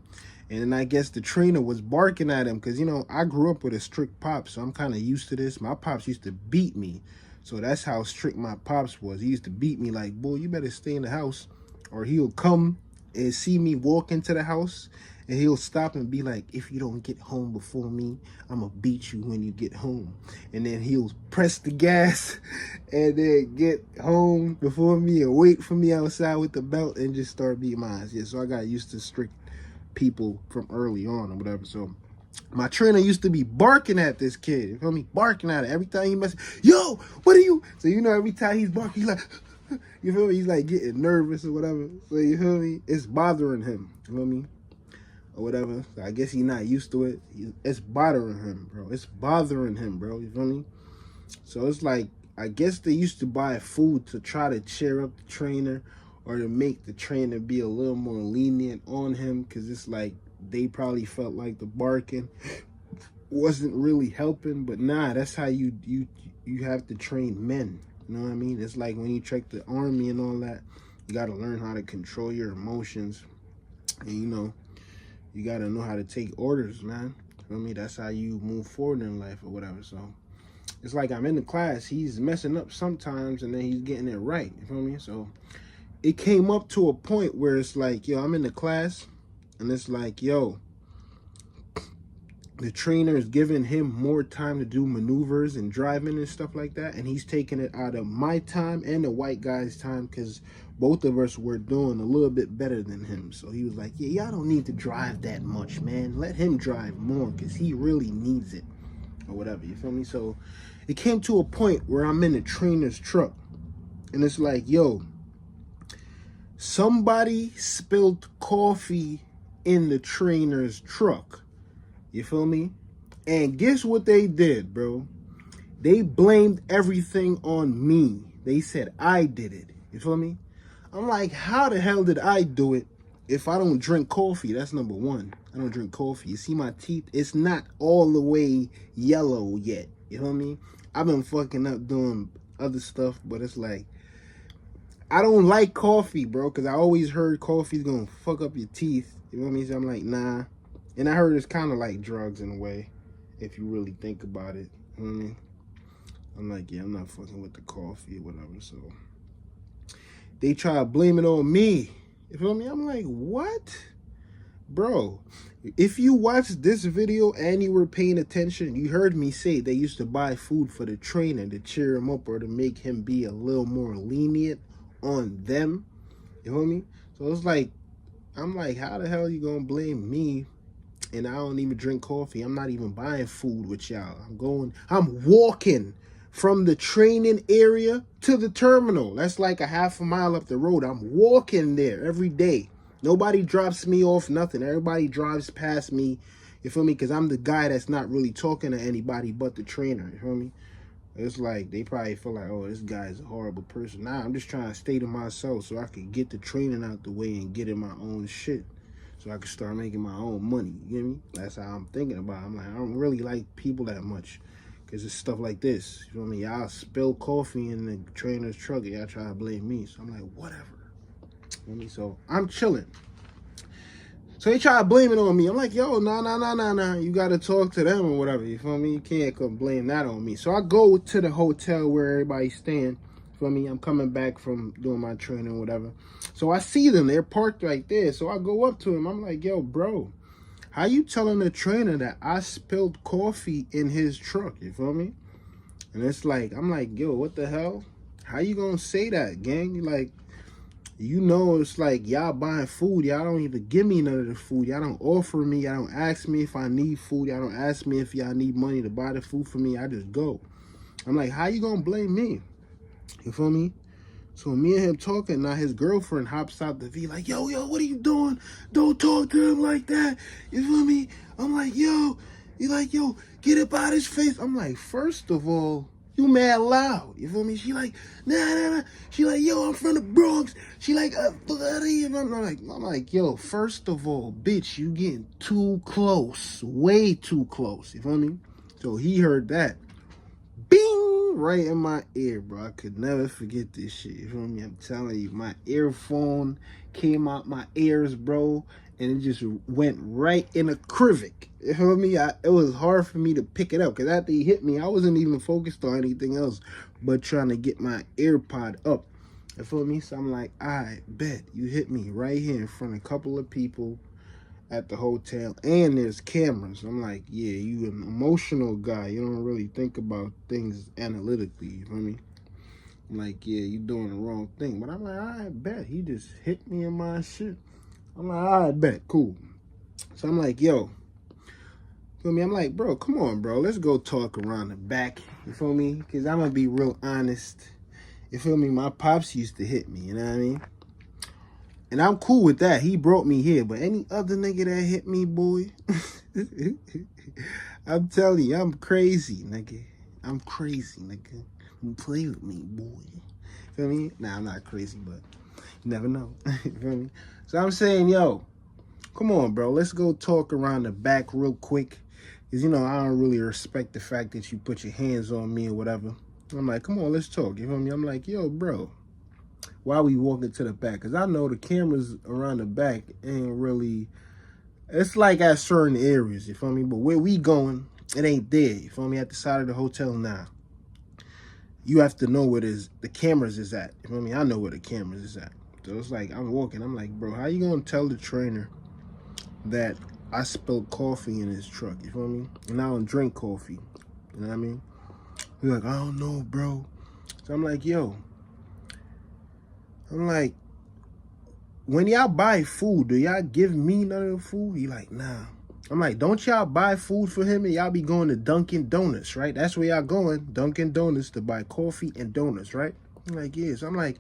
And then I guess the trainer was barking at him because, you know, I grew up with a strict pop, so I'm kind of used to this. My pops used to beat me. So that's how strict my pops was. He used to beat me like, boy, you better stay in the house. Or he'll come and see me walk into the house and he'll stop and be like, if you don't get home before me, I'm going to beat you when you get home. And then he'll press the gas and then get home before me and wait for me outside with the belt and just start beating my ass. Yeah, so I got used to strict people from early on or whatever. So my trainer used to be barking at this kid, you feel me? Barking at it every time he mess. Yo, what are you? So you know, every time he's barking, he's like, you feel me? He's like getting nervous or whatever. So you feel me? It's bothering him, you feel me? Or whatever. So I guess he's not used to it. It's bothering him, bro. It's bothering him, bro. You feel me? So it's like, I guess they used to buy food to try to cheer up the trainer or to make the trainer be a little more lenient on him, because it's like they probably felt like the barking wasn't really helping. But nah, that's how you have to train men. You know what I mean? It's like when you check the army and all that, you got to learn how to control your emotions. And, you know, you got to know how to take orders, man. You feel me? That's how you move forward in life or whatever. So it's like I'm in the class. He's messing up sometimes and then he's getting it right. You feel me? So it came up to a point where it's like, yo, I'm in the class and it's like, yo, the trainer is giving him more time to do maneuvers and driving and stuff like that. And he's taking it out of my time and the white guy's time because both of us were doing a little bit better than him. So he was like, yeah, y'all don't need to drive that much, man. Let him drive more because he really needs it or whatever. You feel me? So it came to a point where I'm in the trainer's truck and it's like, yo, somebody spilled coffee in the trainer's truck. You feel me? And guess what they did, bro? They blamed everything on me. They said I did it. You feel me? I'm like, how the hell did I do it if I don't drink coffee? That's number one. I don't drink coffee. You see my teeth? It's not all the way yellow yet. You feel me? I've been fucking up doing other stuff, but it's like, I don't like coffee, bro, because I always heard coffee's gonna fuck up your teeth. You know what I mean? So I'm like, nah. And I heard it's kind of like drugs in a way, if you really think about it. You know what I mean? I'm like, yeah, I'm not fucking with the coffee or whatever. So they try to blame it on me. You feel me? I'm like, what? Bro, if you watched this video and you were paying attention, you heard me say they used to buy food for the trainer to cheer him up or to make him be a little more lenient on them. You feel me? So it's like, I'm like, how the hell are you gonna blame me? And I don't even drink coffee. I'm not even buying food with y'all. I'm walking from the training area to the terminal. That's like a half a mile up the road. I'm walking there every day. Nobody drops me off, nothing. Everybody drives past me. You feel me? Because I'm the guy that's not really talking to anybody but the trainer. You feel me? It's like they probably feel like, oh, this guy's a horrible person. Nah, I'm just trying to stay to myself so I can get the training out the way and get in my own shit. So I can start making my own money. You get me? That's how I'm thinking about it. I'm like, I don't really like people that much. Because it's stuff like this. You feel me? Y'all spill coffee in the trainer's truck and y'all try to blame me. So I'm like, whatever. You feel me? So I'm chilling. So they try to blame it on me. I'm like, yo, nah. You got to talk to them or whatever. You feel me? You can't come blame that on me. So I go to the hotel where everybody's staying. For me, I'm coming back from doing my training or whatever. So I see them. They're parked right there. So I go up to him. I'm like, yo, bro, how you telling the trainer that I spilled coffee in his truck? You feel me? And it's like, I'm like, yo, what the hell? How you gonna say that, gang? Like, you know, it's like y'all buying food. Y'all don't even give me none of the food. Y'all don't offer me. Y'all don't ask me if I need food. Y'all don't ask me if y'all need money to buy the food for me. I just go. I'm like, how you gonna blame me? You feel me? So me and him talking, now his girlfriend hops out the V like, yo, what are you doing? Don't talk to him like that. You feel me? I'm like, yo, He like, yo, get up out his face. I'm like, first of all, you mad loud. You feel me? She like, nah. She like, yo, I'm from the Bronx. She like, fuck out of here. I'm like, yo, first of all, bitch, you getting too close. Way too close. You feel me? So he heard that. Bing! Right in my ear, bro. I could never forget this shit. You feel me? I'm telling you, my earphone came out my ears, bro, and it just went right in a crivic. You feel me? It was hard for me to pick it up because after he hit me, I wasn't even focused on anything else but trying to get my earpod up. You feel me? So I'm like, I bet you hit me right here in front of a couple of people at the hotel, and there's cameras. I'm like, yeah, you an emotional guy. You don't really think about things analytically. You feel me? I'm like, yeah, you doing the wrong thing. But I'm like, I bet he just hit me in my shit. I'm like, I bet, cool. So I'm like, yo, feel me? I'm like, bro, come on, bro. Let's go talk around the back. You feel me? Because I'm going to be real honest. You feel me? My pops used to hit me, you know what I mean? And I'm cool with that. He brought me here. But any other nigga that hit me, boy, I'm telling you, I'm crazy, nigga. I'm crazy, nigga. Don't play with me, boy. Feel me? Nah, I'm not crazy, but you never know. Feel me? So I'm saying, yo, come on, bro. Let's go talk around the back real quick. Because, you know, I don't really respect the fact that you put your hands on me or whatever. I'm like, come on, let's talk. You feel me? I'm like, yo, bro, why we walking to the back? Because I know the cameras around the back ain't really, it's like at certain areas, you feel me? But where we going, it ain't there, you feel me? At the side of the hotel now. You have to know where the cameras is at, you feel me? I know where the cameras is at. So it's like, I'm walking, I'm like, bro, how you gonna tell the trainer that I spilled coffee in his truck, you feel me? And I don't drink coffee, you know what I mean? He's like, I don't know, bro. So I'm like, yo, when y'all buy food, do y'all give me none of the food? He like, nah. I'm like, don't y'all buy food for him and y'all be going to Dunkin' Donuts, right? That's where y'all going, Dunkin' Donuts, to buy coffee and donuts, right? I'm like, yeah. So I'm like,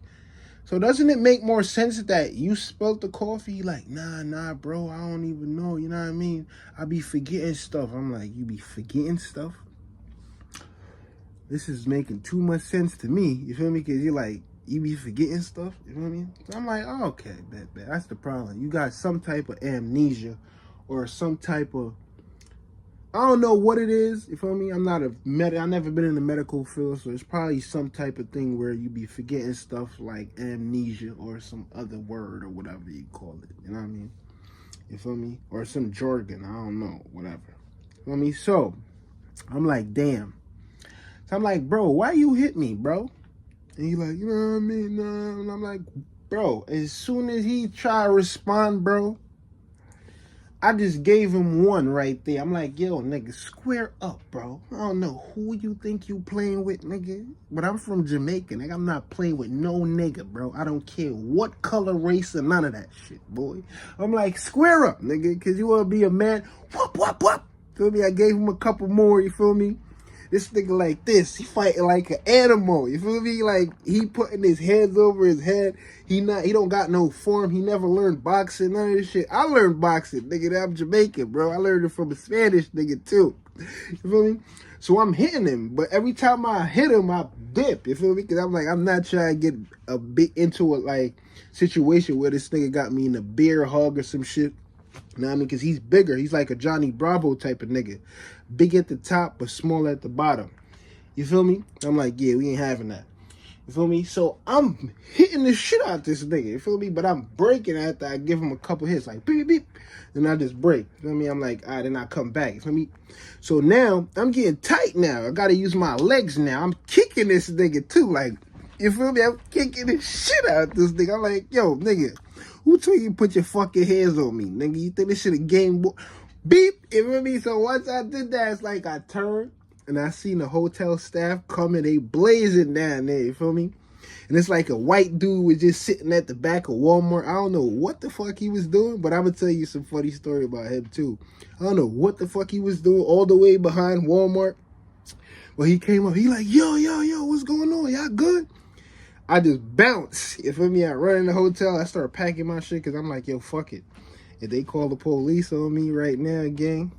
so doesn't it make more sense that you spilled the coffee? He like, nah, bro, I don't even know, you know what I mean? I be forgetting stuff. I'm like, you be forgetting stuff? This is making too much sense to me, you feel me? Because you're like, you be forgetting stuff, you know what I mean? So I'm like, oh, okay, that's the problem. You got some type of amnesia or some type of, I don't know what it is, you feel me? I've never been in the medical field, so it's probably some type of thing where you be forgetting stuff like amnesia or some other word or whatever you call it, you know what I mean? You feel me? Or some jargon, I don't know, whatever. You feel me? So, I'm like, damn. So I'm like, bro, why you hit me, bro? And he like, you know what I mean? Nah. And I'm like, bro, as soon as he try to respond, bro, I just gave him one right there. I'm like, yo, nigga, square up, bro. I don't know who you think you playing with, nigga. But I'm from Jamaica, nigga. I'm not playing with no nigga, bro. I don't care what color, race, or none of that shit, boy. I'm like, square up, nigga, because you want to be a man. Whoop. Feel me? I gave him a couple more, you feel me? This nigga like this, he fighting like an animal. You feel me? Like he putting his hands over his head. He don't got no form. He never learned boxing, none of this shit. I learned boxing, nigga. I'm Jamaican, bro. I learned it from a Spanish nigga too. You feel me? So I'm hitting him, but every time I hit him, I dip. You feel me? Because I'm like, I'm not trying to get a bit into a like situation where this nigga got me in a bear hug or some shit. You know what I mean? Because he's bigger. He's like a Johnny Bravo type of nigga. Big at the top, but small at the bottom. You feel me? I'm like, yeah, we ain't having that. You feel me? So I'm hitting the shit out this nigga. You feel me? But I'm breaking after I give him a couple hits. Like, beep, beep. Then I just break. You feel me? I'm like, all right, then I come back. You feel me? So now, I'm getting tight now. I got to use my legs now. I'm kicking this nigga too. Like, you feel me? I'm kicking the shit out this nigga. I'm like, yo, nigga, who told you to put your fucking hands on me, nigga? You think this shit a game boy? Beep, you feel me? So once I did that, it's like I turned and I seen the hotel staff coming, they blazing down there, you feel me? And it's like a white dude was just sitting at the back of Walmart. I don't know what the fuck he was doing, but I'm gonna tell you some funny story about him too. I don't know what the fuck he was doing all the way behind Walmart. Well, he came up, he like, yo, what's going on? Y'all good? I just bounce, you feel me? I run in the hotel, I start packing my shit because I'm like, yo, fuck it. If they call the police on me right now, gang,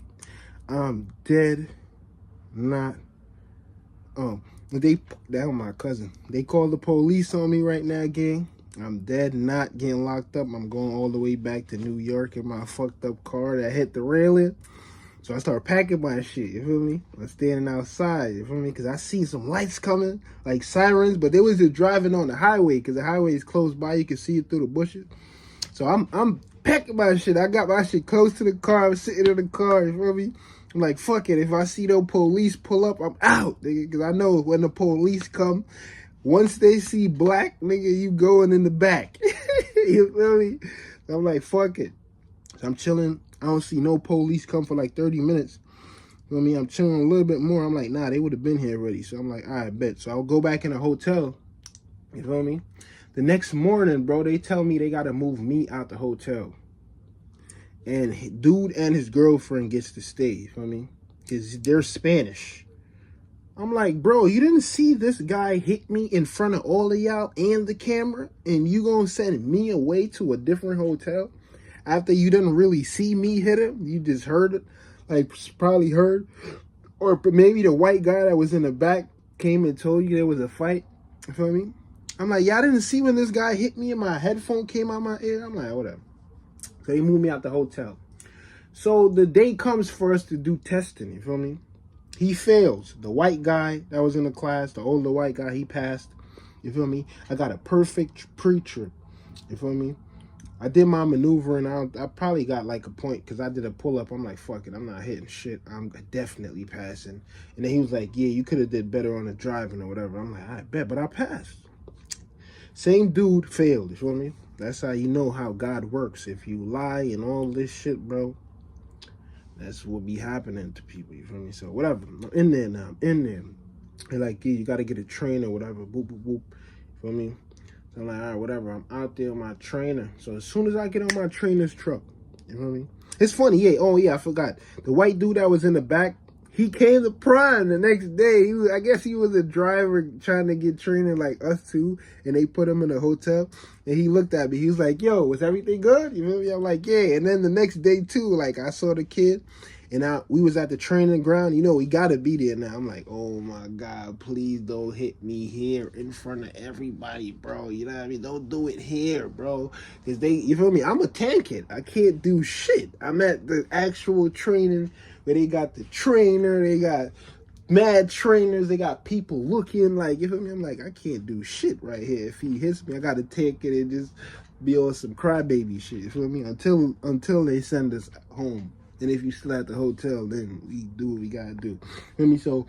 I'm dead not. That was my cousin. They called the police on me right now, gang. I'm dead not getting locked up. I'm going all the way back to New York in my fucked up car that hit the railing. So I started packing my shit, you feel me? I'm standing outside, you feel me? Because I seen some lights coming, like sirens, but they was just driving on the highway because the highway is close by. You can see it through the bushes. So I'm packing my shit. I got my shit close to the car. I'm sitting in the car, you feel me? I'm like, fuck it. If I see no police pull up, I'm out, nigga. Because I know when the police come, once they see black, nigga, you going in the back. You feel me? So I'm like, fuck it. So I'm chilling. I don't see no police come for like 30 minutes. You know what I mean? I'm chilling a little bit more. I'm like, nah, they would have been here already. So I'm like, all right, bet. So I'll go back in the hotel. You feel me? The next morning, bro, they tell me they got to move me out the hotel. And dude and his girlfriend gets to stay. You feel me? Because they're Spanish. I'm like, bro, you didn't see this guy hit me in front of all of y'all and the camera? And you gonna send me away to a different hotel? After you didn't really see me hit him, you just heard it, like probably heard, or maybe the white guy that was in the back came and told you there was a fight. You feel me? I'm like, y'all didn't see when this guy hit me and my headphone came out my ear? I'm like, whatever. So he moved me out the hotel. So the day comes for us to do testing. You feel me? He fails. The white guy that was in the class, the older white guy, he passed. You feel me? I got a perfect pre-trip. You feel me? I did my maneuver and I probably got like a point because I did a pull-up. I'm like, fuck it, I'm not hitting shit. I'm definitely passing. And then he was like, yeah, you could have did better on the driving or whatever. I'm like, I bet, but I passed. Same dude failed, you feel me? That's how you know how God works. If you lie and all this shit, bro, that's what be happening to people, you feel me? So whatever, I'm in there now, I'm in there. They're like, yeah, you got to get a trainer, whatever, boop, boop, boop, you feel me? I'm like, all right, whatever. I'm out there on my trainer. So as soon as I get on my trainer's truck, you know what I mean? It's funny, yeah. Oh, yeah, I forgot. The white dude that was in the back, he came to Prime the next day. I guess he was a driver trying to get training like us too. And they put him in a hotel. And he looked at me. He was like, yo, was everything good? You feel me? I'm like, yeah. And then the next day too, like I saw the kid. And we was at the training ground. You know, we got to be there now. I'm like, oh, my God, please don't hit me here in front of everybody, bro. You know what I mean? Don't do it here, bro. Because you feel me? I'm a tan kid. I can't do shit. I'm at the actual training where they got the trainer. They got mad trainers. They got people looking like, you feel me? I'm like, I can't do shit right here. If he hits me, I got to take it and just be on some crybaby shit. You feel me? Until they send us home. And if you still at the hotel, then we do what we gotta do. Feel me? So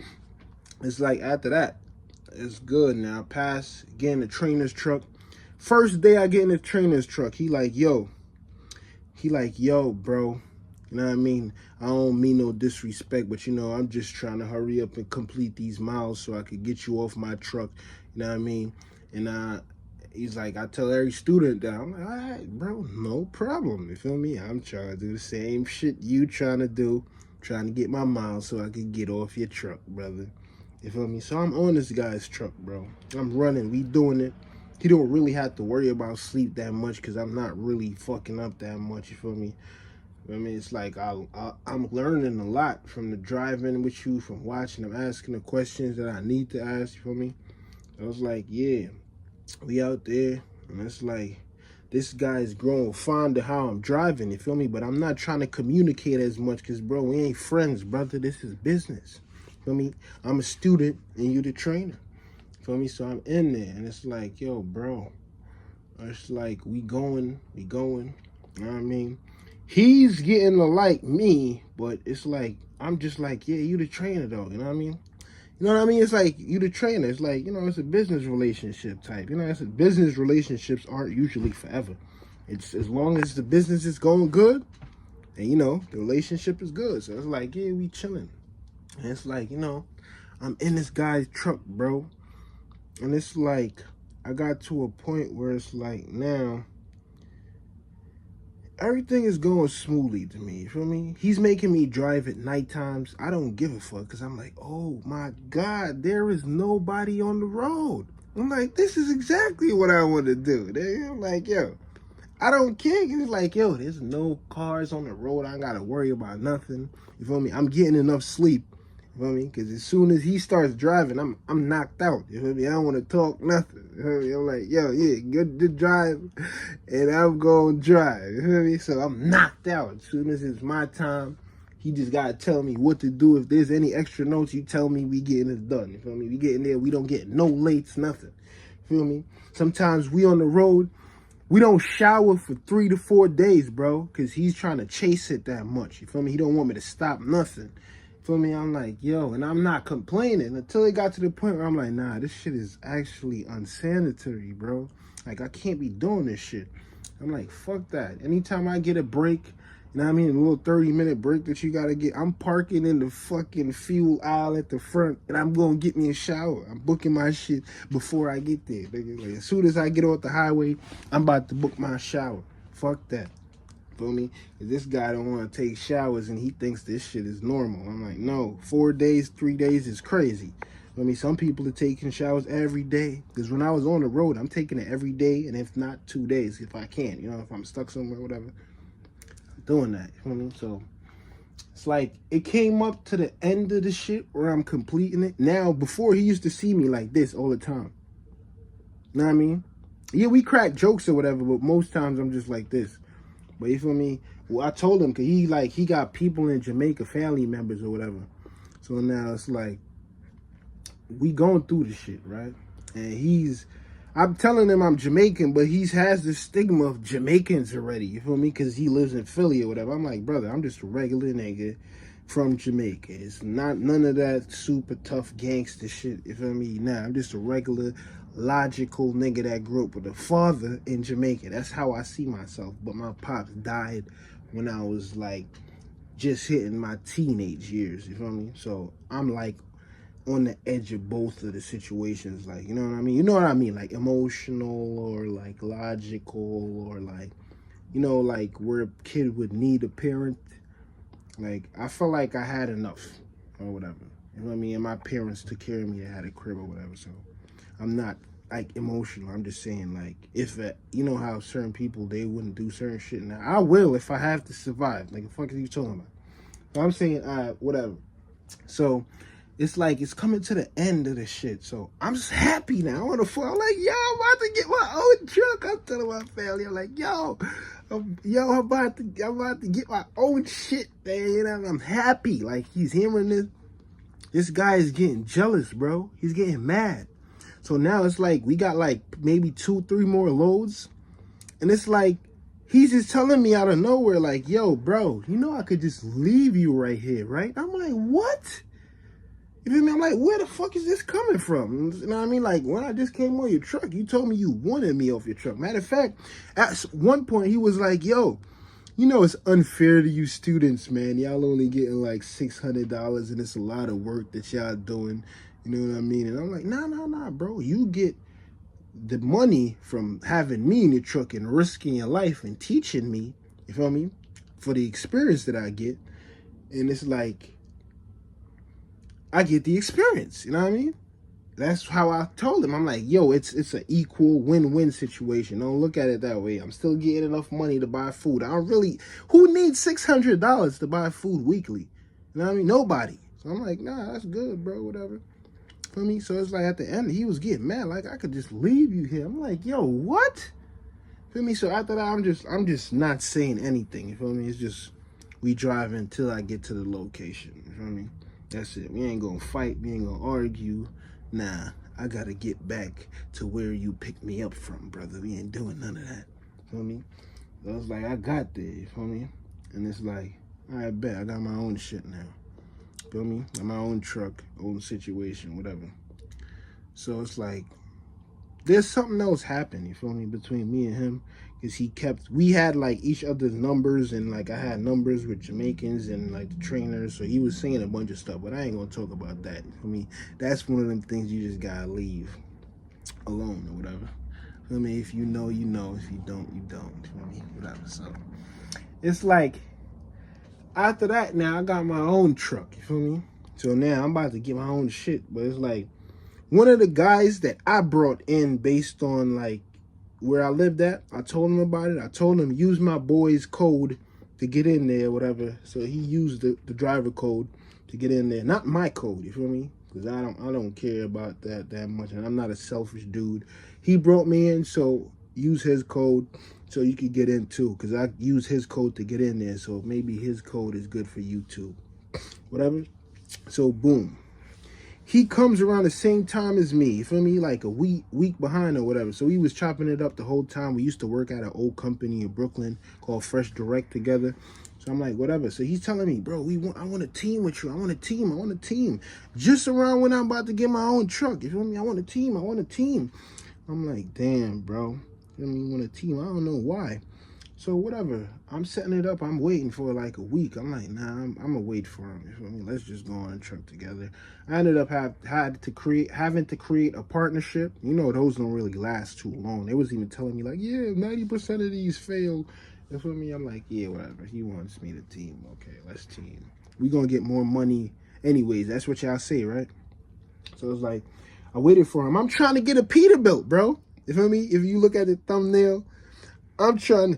it's like after that, it's good. Now I pass, get in the trainer's truck. First day I get in the trainer's truck, he like, yo, bro. You know what I mean? I don't mean no disrespect, but you know, I'm just trying to hurry up and complete these miles so I could get you off my truck. You know what I mean? And he's like, I tell every student that. I'm like, all right, bro, no problem. You feel me? I'm trying to do the same shit you trying to do, trying to get my miles so I can get off your truck, brother. You feel me? So I'm on this guy's truck, bro. I'm running. We doing it. He don't really have to worry about sleep that much because I'm not really fucking up that much. You feel me? I mean, it's like I'm learning a lot from the driving with you, from watching. I'm asking the questions that I need to ask. You feel me? I was like, yeah. We out there, and it's like, this guy is growing fond of how I'm driving, you feel me? But I'm not trying to communicate as much, because, bro, we ain't friends, brother. This is business, feel me? I'm a student, and you the trainer, feel me? So I'm in there, and it's like, yo, bro, it's like, we going, you know what I mean? He's getting to like me, but it's like, I'm just like, yeah, you the trainer, though, you know what I mean? You know what I mean? It's like, you the trainer. It's like, you know, it's a business relationship type. You know, business relationships aren't usually forever. It's as long as the business is going good and, you know, the relationship is good. So it's like, yeah, we chilling. And it's like, you know, I'm in this guy's truck, bro. And it's like, I got to a point where it's like, now, everything is going smoothly to me, you feel me? He's making me drive at night times. I don't give a fuck because I'm like, oh my God, there is nobody on the road. I'm like, this is exactly what I want to do. I'm like, yo, I don't care. It's like, yo, there's no cars on the road. I ain't got to worry about nothing. You feel me? I'm getting enough sleep. You feel me? Because as soon as he starts driving, I'm knocked out. You feel me? I don't want to talk nothing. You feel me? I'm like, yo, yeah, good to drive, and I'm going to drive. You feel me? So I'm knocked out. As soon as it's my time, he just got to tell me what to do. If there's any extra notes, you tell me, we getting it done. You feel me? We getting there. We don't get no lates, nothing. You feel me? Sometimes we on the road, we don't shower for 3 to 4 days, bro, because he's trying to chase it that much. You feel me? He don't want me to stop nothing. You feel me? I'm like, yo, and I'm not complaining until it got to the point where I'm like, nah, this shit is actually unsanitary, bro. Like, I can't be doing this shit. I'm like, fuck that. Anytime I get a break, you know what I mean? A little 30-minute break that you got to get. I'm parking in the fucking fuel aisle at the front, and I'm going to get me a shower. I'm booking my shit before I get there. Like, as soon as I get off the highway, I'm about to book my shower. Fuck that. Feel me? This guy don't want to take showers, and he thinks this shit is normal. I'm like, no. 4 days, 3 days is crazy. I mean, some people are taking showers every day. Because when I was on the road, I'm taking it every day, and if not, 2 days, if I can. You know, if I'm stuck somewhere, whatever. Doing that, you know what I mean? So it's like it came up to the end of the shit where I'm completing it. Now, before he used to see me like this all the time. You know what I mean? Yeah, we crack jokes or whatever, but most times I'm just like this. But you feel me? Well, I told him, because he got people in Jamaica, family members or whatever. So now it's like we going through the shit, right? And I'm telling him I'm Jamaican, but he has the stigma of Jamaicans already, you feel me? Because he lives in Philly or whatever. I'm like, brother, I'm just a regular nigga from Jamaica. It's not none of that super tough gangster shit, you feel me? Nah, I'm just a regular, logical nigga that grew up with a father in Jamaica. That's how I see myself. But my pops died when I was like just hitting my teenage years, you feel me? So I'm like on the edge of both of the situations, like, you know what I mean? You know what I mean? Like emotional or like logical or like, you know, like where a kid would need a parent. Like, I felt like I had enough or whatever. You know what I mean? And my parents took care of me. I had a crib or whatever. So I'm not like emotional. I'm just saying, like, if you know how certain people, they wouldn't do certain shit. Now I will if I have to survive. Like, the fuck are you talking about? So I'm saying, whatever. So it's like it's coming to the end of the shit. So I'm just happy now. I'm on the phone. I'm like, yo, I'm about to get my own truck. I'm telling my family, I'm like, I'm about to get my own shit, man. You know, I'm happy. Like, he's hearing this. This guy is getting jealous, bro. He's getting mad. So now it's like we got like maybe 2-3 more loads. And it's like he's just telling me out of nowhere, like, yo, bro, you know I could just leave you right here, right? I'm like, what? You feel me? I'm like, where the fuck is this coming from? You know what I mean? Like, when I just came on your truck, you told me you wanted me off your truck. Matter of fact, at one point, he was like, yo, you know it's unfair to you students, man. Y'all only getting like $600, and it's a lot of work that y'all doing. You know what I mean? And I'm like, nah, bro. You get the money from having me in your truck and risking your life and teaching me, you feel me, for the experience that I get. And it's like, I get the experience, you know what I mean? That's how I told him. I'm like, yo, it's an equal win-win situation. Don't look at it that way. I'm still getting enough money to buy food. Who needs $600 to buy food weekly? You know what I mean? Nobody. So I'm like, nah, that's good, bro, whatever. Feel me? So it's like at the end, he was getting mad. Like, I could just leave you here. I'm like, yo, what? Feel me? So after that, I'm just not saying anything. You feel me? It's just, we drive until I get to the location. You feel me? That's it. We ain't gonna fight. We ain't gonna argue. Nah, I gotta get back to where you picked me up from, brother. We ain't doing none of that. Feel me? So it's like, I got there. You feel me? And it's like, all right, bet. I got my own shit now. Feel me? Got my own truck, own situation, whatever. So it's like, there's something else happened, you feel me, between me and him. Because we had like each other's numbers, and like I had numbers with Jamaicans and like the trainers. So he was saying a bunch of stuff, but I ain't gonna talk about that. For me, that's one of them things you just gotta leave alone or whatever. I mean, if you know, you know. If you don't, you don't. You know what I mean? Whatever. So it's like, after that, now I got my own truck. You feel me? So now I'm about to get my own shit. But it's like, one of the guys that I brought in based on like where I lived at. I told him about it. I told him use my boy's code to get in there, whatever. So he used the driver code to get in there. Not my code, you feel me? Because I don't care about that much, and I'm not a selfish dude. He brought me in, so use his code so you could get in too. Because I use his code to get in there, so maybe his code is good for you too. Whatever. So boom. He comes around the same time as me, you feel me? Like a week behind or whatever. So we was chopping it up the whole time. We used to work at an old company in Brooklyn called Fresh Direct together. So I'm like, whatever. So he's telling me, bro, I want a team with you. I want a team. Just around when I'm about to get my own truck. You feel me? I want a team. I'm like, damn, bro. You feel me? You want a team? I don't know why. So whatever, I'm setting it up. I'm waiting for like a week. I'm like, nah, I'm gonna wait for him. You feel me? Let's just go on a trip together. I ended up having to create a partnership. You know, those don't really last too long. They was even telling me like, yeah, 90% of these fail. You feel me? I'm like, yeah, whatever. He wants me to team. Okay, let's team. We gonna get more money anyways. That's what y'all say, right? So it's like, I waited for him. I'm trying to get a Peterbilt, bro. You feel me? If you look at the thumbnail, I'm trying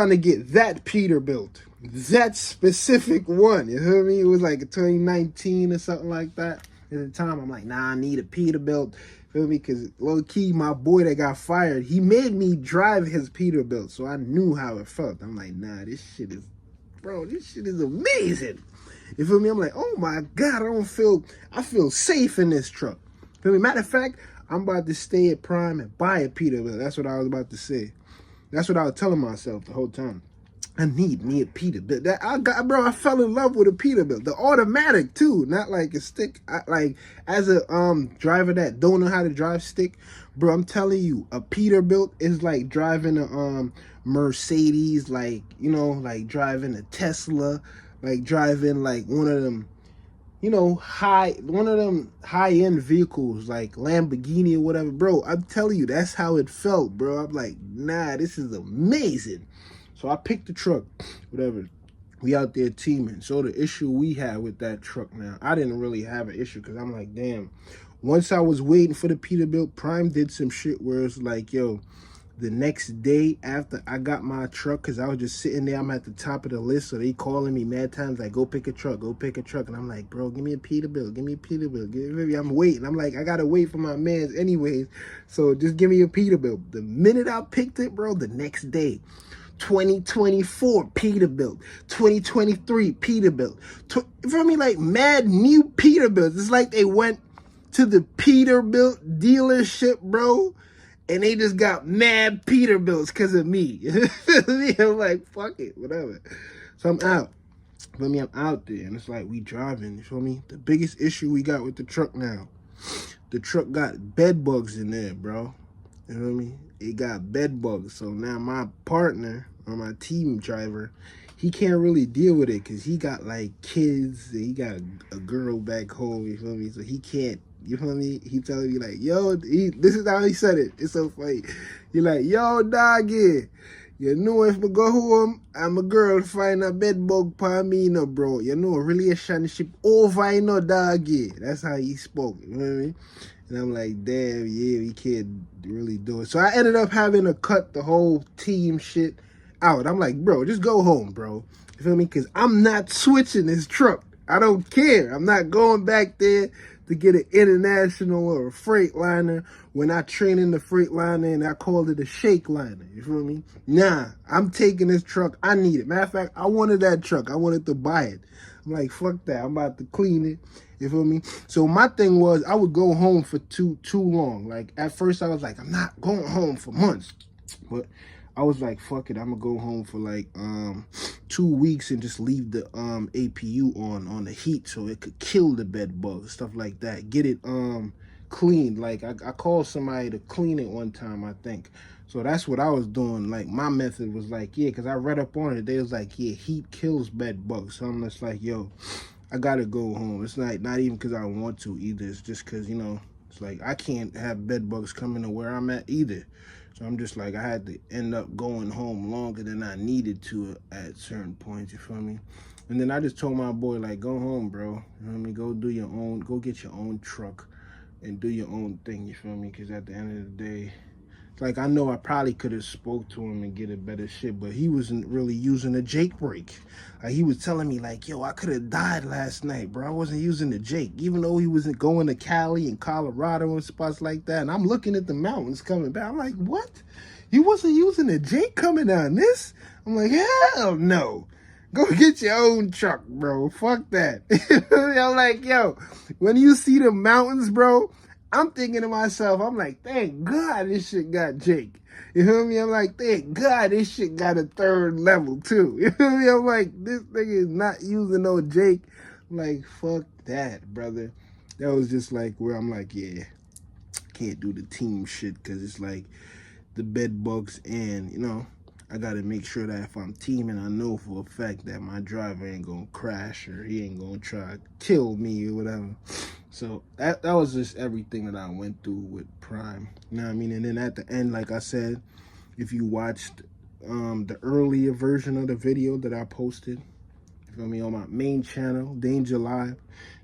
to get that Peterbilt, that specific one. You feel me? It was like 2019 or something like that. At the time, I'm like, nah, I need a Peterbilt. Feel me? Because low key, my boy that got fired, he made me drive his Peterbilt, so I knew how it felt. I'm like, nah, this shit is amazing. You feel me? I'm like, oh my God, I feel safe in this truck. Feel me? Matter of fact, I'm about to stay at Prime and buy a Peterbilt. That's what I was about to say. That's what I was telling myself the whole time. I need me a Peterbilt. I fell in love with a Peterbilt. The automatic too, not like a stick. As a driver that don't know how to drive stick, bro, I'm telling you, a Peterbilt is like driving a Mercedes, like, you know, like driving a Tesla, like driving like one of them high-end vehicles like Lamborghini or whatever, bro. I'm telling you, that's how it felt, bro. I'm like, nah, this is amazing. So I picked the truck, whatever. We out there teaming. So the issue we had with that truck now, I didn't really have an issue because I'm like, damn. Once I was waiting for the Peterbilt, Prime did some shit where it's like, yo, the next day after I got my truck, because I was just sitting there, I'm at the top of the list, so they calling me mad times like, go pick a truck. And I'm like, bro, give me a Peterbilt. I'm waiting. I'm like, I got to wait for my mans anyways, so just give me a Peterbilt. The minute I picked it, bro, the next day, 2024 Peterbilt, 2023 Peterbilt. You feel me? Like mad new Peterbilts. It's like they went to the Peterbilt dealership, bro, and they just got mad Peterbilts because of me. I'm like, fuck it, whatever. So I'm out. Feel me? I'm out there, and it's like we driving. You feel me? The biggest issue we got with the truck now, the truck got bed bugs in there, bro. You feel me? It got bed bugs. So now my partner or my team driver, he can't really deal with it because he got like kids. And he got a girl back home. You feel me? So he can't. You feel me? He telling me like, yo, this is how he said it. It's so funny. He like, yo, doggy, you know if I go home, I'm a girl find a bed bug for me, no, bro. You know, relationship over, you know, doggy. That's how he spoke. You know what I mean? And I'm like, damn, yeah, we can't really do it. So I ended up having to cut the whole team shit out. I'm like, bro, just go home, bro. You feel me? Because I'm not switching this truck. I don't care. I'm not going back there to get an international or a freight liner when I train in the freight liner and I called it a shake liner. You feel me? Nah, I'm taking this truck. I need it. Matter of fact, I wanted that truck. I wanted to buy it. I'm like, fuck that. I'm about to clean it. You feel me? So my thing was I would go home for too long. Like at first I was like, I'm not going home for months. But I was like, fuck it, I'm gonna go home for like 2 weeks and just leave the APU on the heat so it could kill the bed bugs, stuff like that. Get it cleaned. Like I called somebody to clean it one time, I think. So that's what I was doing. Like my method was like, yeah, because I read up on it. They was like, yeah, heat kills bed bugs. So I'm just like, yo, I gotta go home. It's not even because I want to either. It's just because, you know, it's like I can't have bed bugs coming to where I'm at either. So I'm just like, I had to end up going home longer than I needed to at certain points, you feel me? And then I just told my boy, like, go home, bro. You know what I mean? Go get your own truck and do your own thing, you feel me? Because at the end of the day, Like, I know I probably could have spoke to him and get a better shit, but he wasn't really using the Jake brake. Like, he was telling me, like, yo, I could have died last night, bro. I wasn't using the Jake, even though he wasn't going to Cali and Colorado and spots like that. And I'm looking at the mountains coming back. I'm like, what? You wasn't using the Jake coming down this? I'm like, hell no. Go get your own truck, bro. Fuck that. I'm like, yo, when you see the mountains, bro, I'm thinking to myself, I'm like, thank God this shit got Jake. You feel me? I'm like, thank God this shit got a third level too. You feel me? I'm like, this nigga is not using no Jake. I'm like, fuck that, brother. That was just like where I'm like, yeah, can't do the team shit because it's like the bed bugs and, you know, I got to make sure that if I'm teaming, I know for a fact that my driver ain't going to crash or he ain't going to try to kill me or whatever. So that was just everything that I went through with Prime. You know what I mean? And then at the end, like I said, if you watched the earlier version of the video that I posted, you feel me, on my main channel, Danger Live,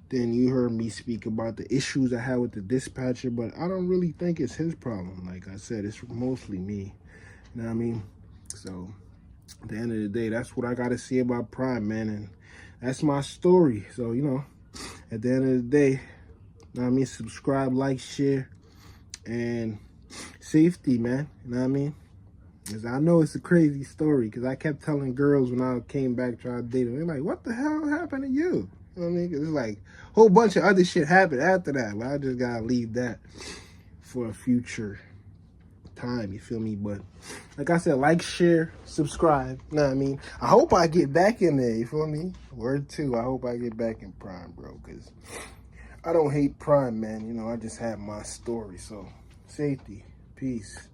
then you heard me speak about the issues I had with the dispatcher, but I don't really think it's his problem. Like I said, it's mostly me. You know what I mean? So at the end of the day, that's what I got to say about Prime, man. And that's my story. So, you know, at the end of the day, you know what I mean? Subscribe, like, share, and safety, man. You know what I mean? Because I know it's a crazy story because I kept telling girls when I came back trying to date them, they're like, what the hell happened to you? You know what I mean? Because it's like a whole bunch of other shit happened after that. But I just got to leave that for a future time, you feel me? But like I said, like, share, subscribe. You know what I mean? I hope I get back in there, you feel me? Word 2, I hope I get back in Prime, bro, because I don't hate Prime, man. You know, I just have my story. So, safety, peace.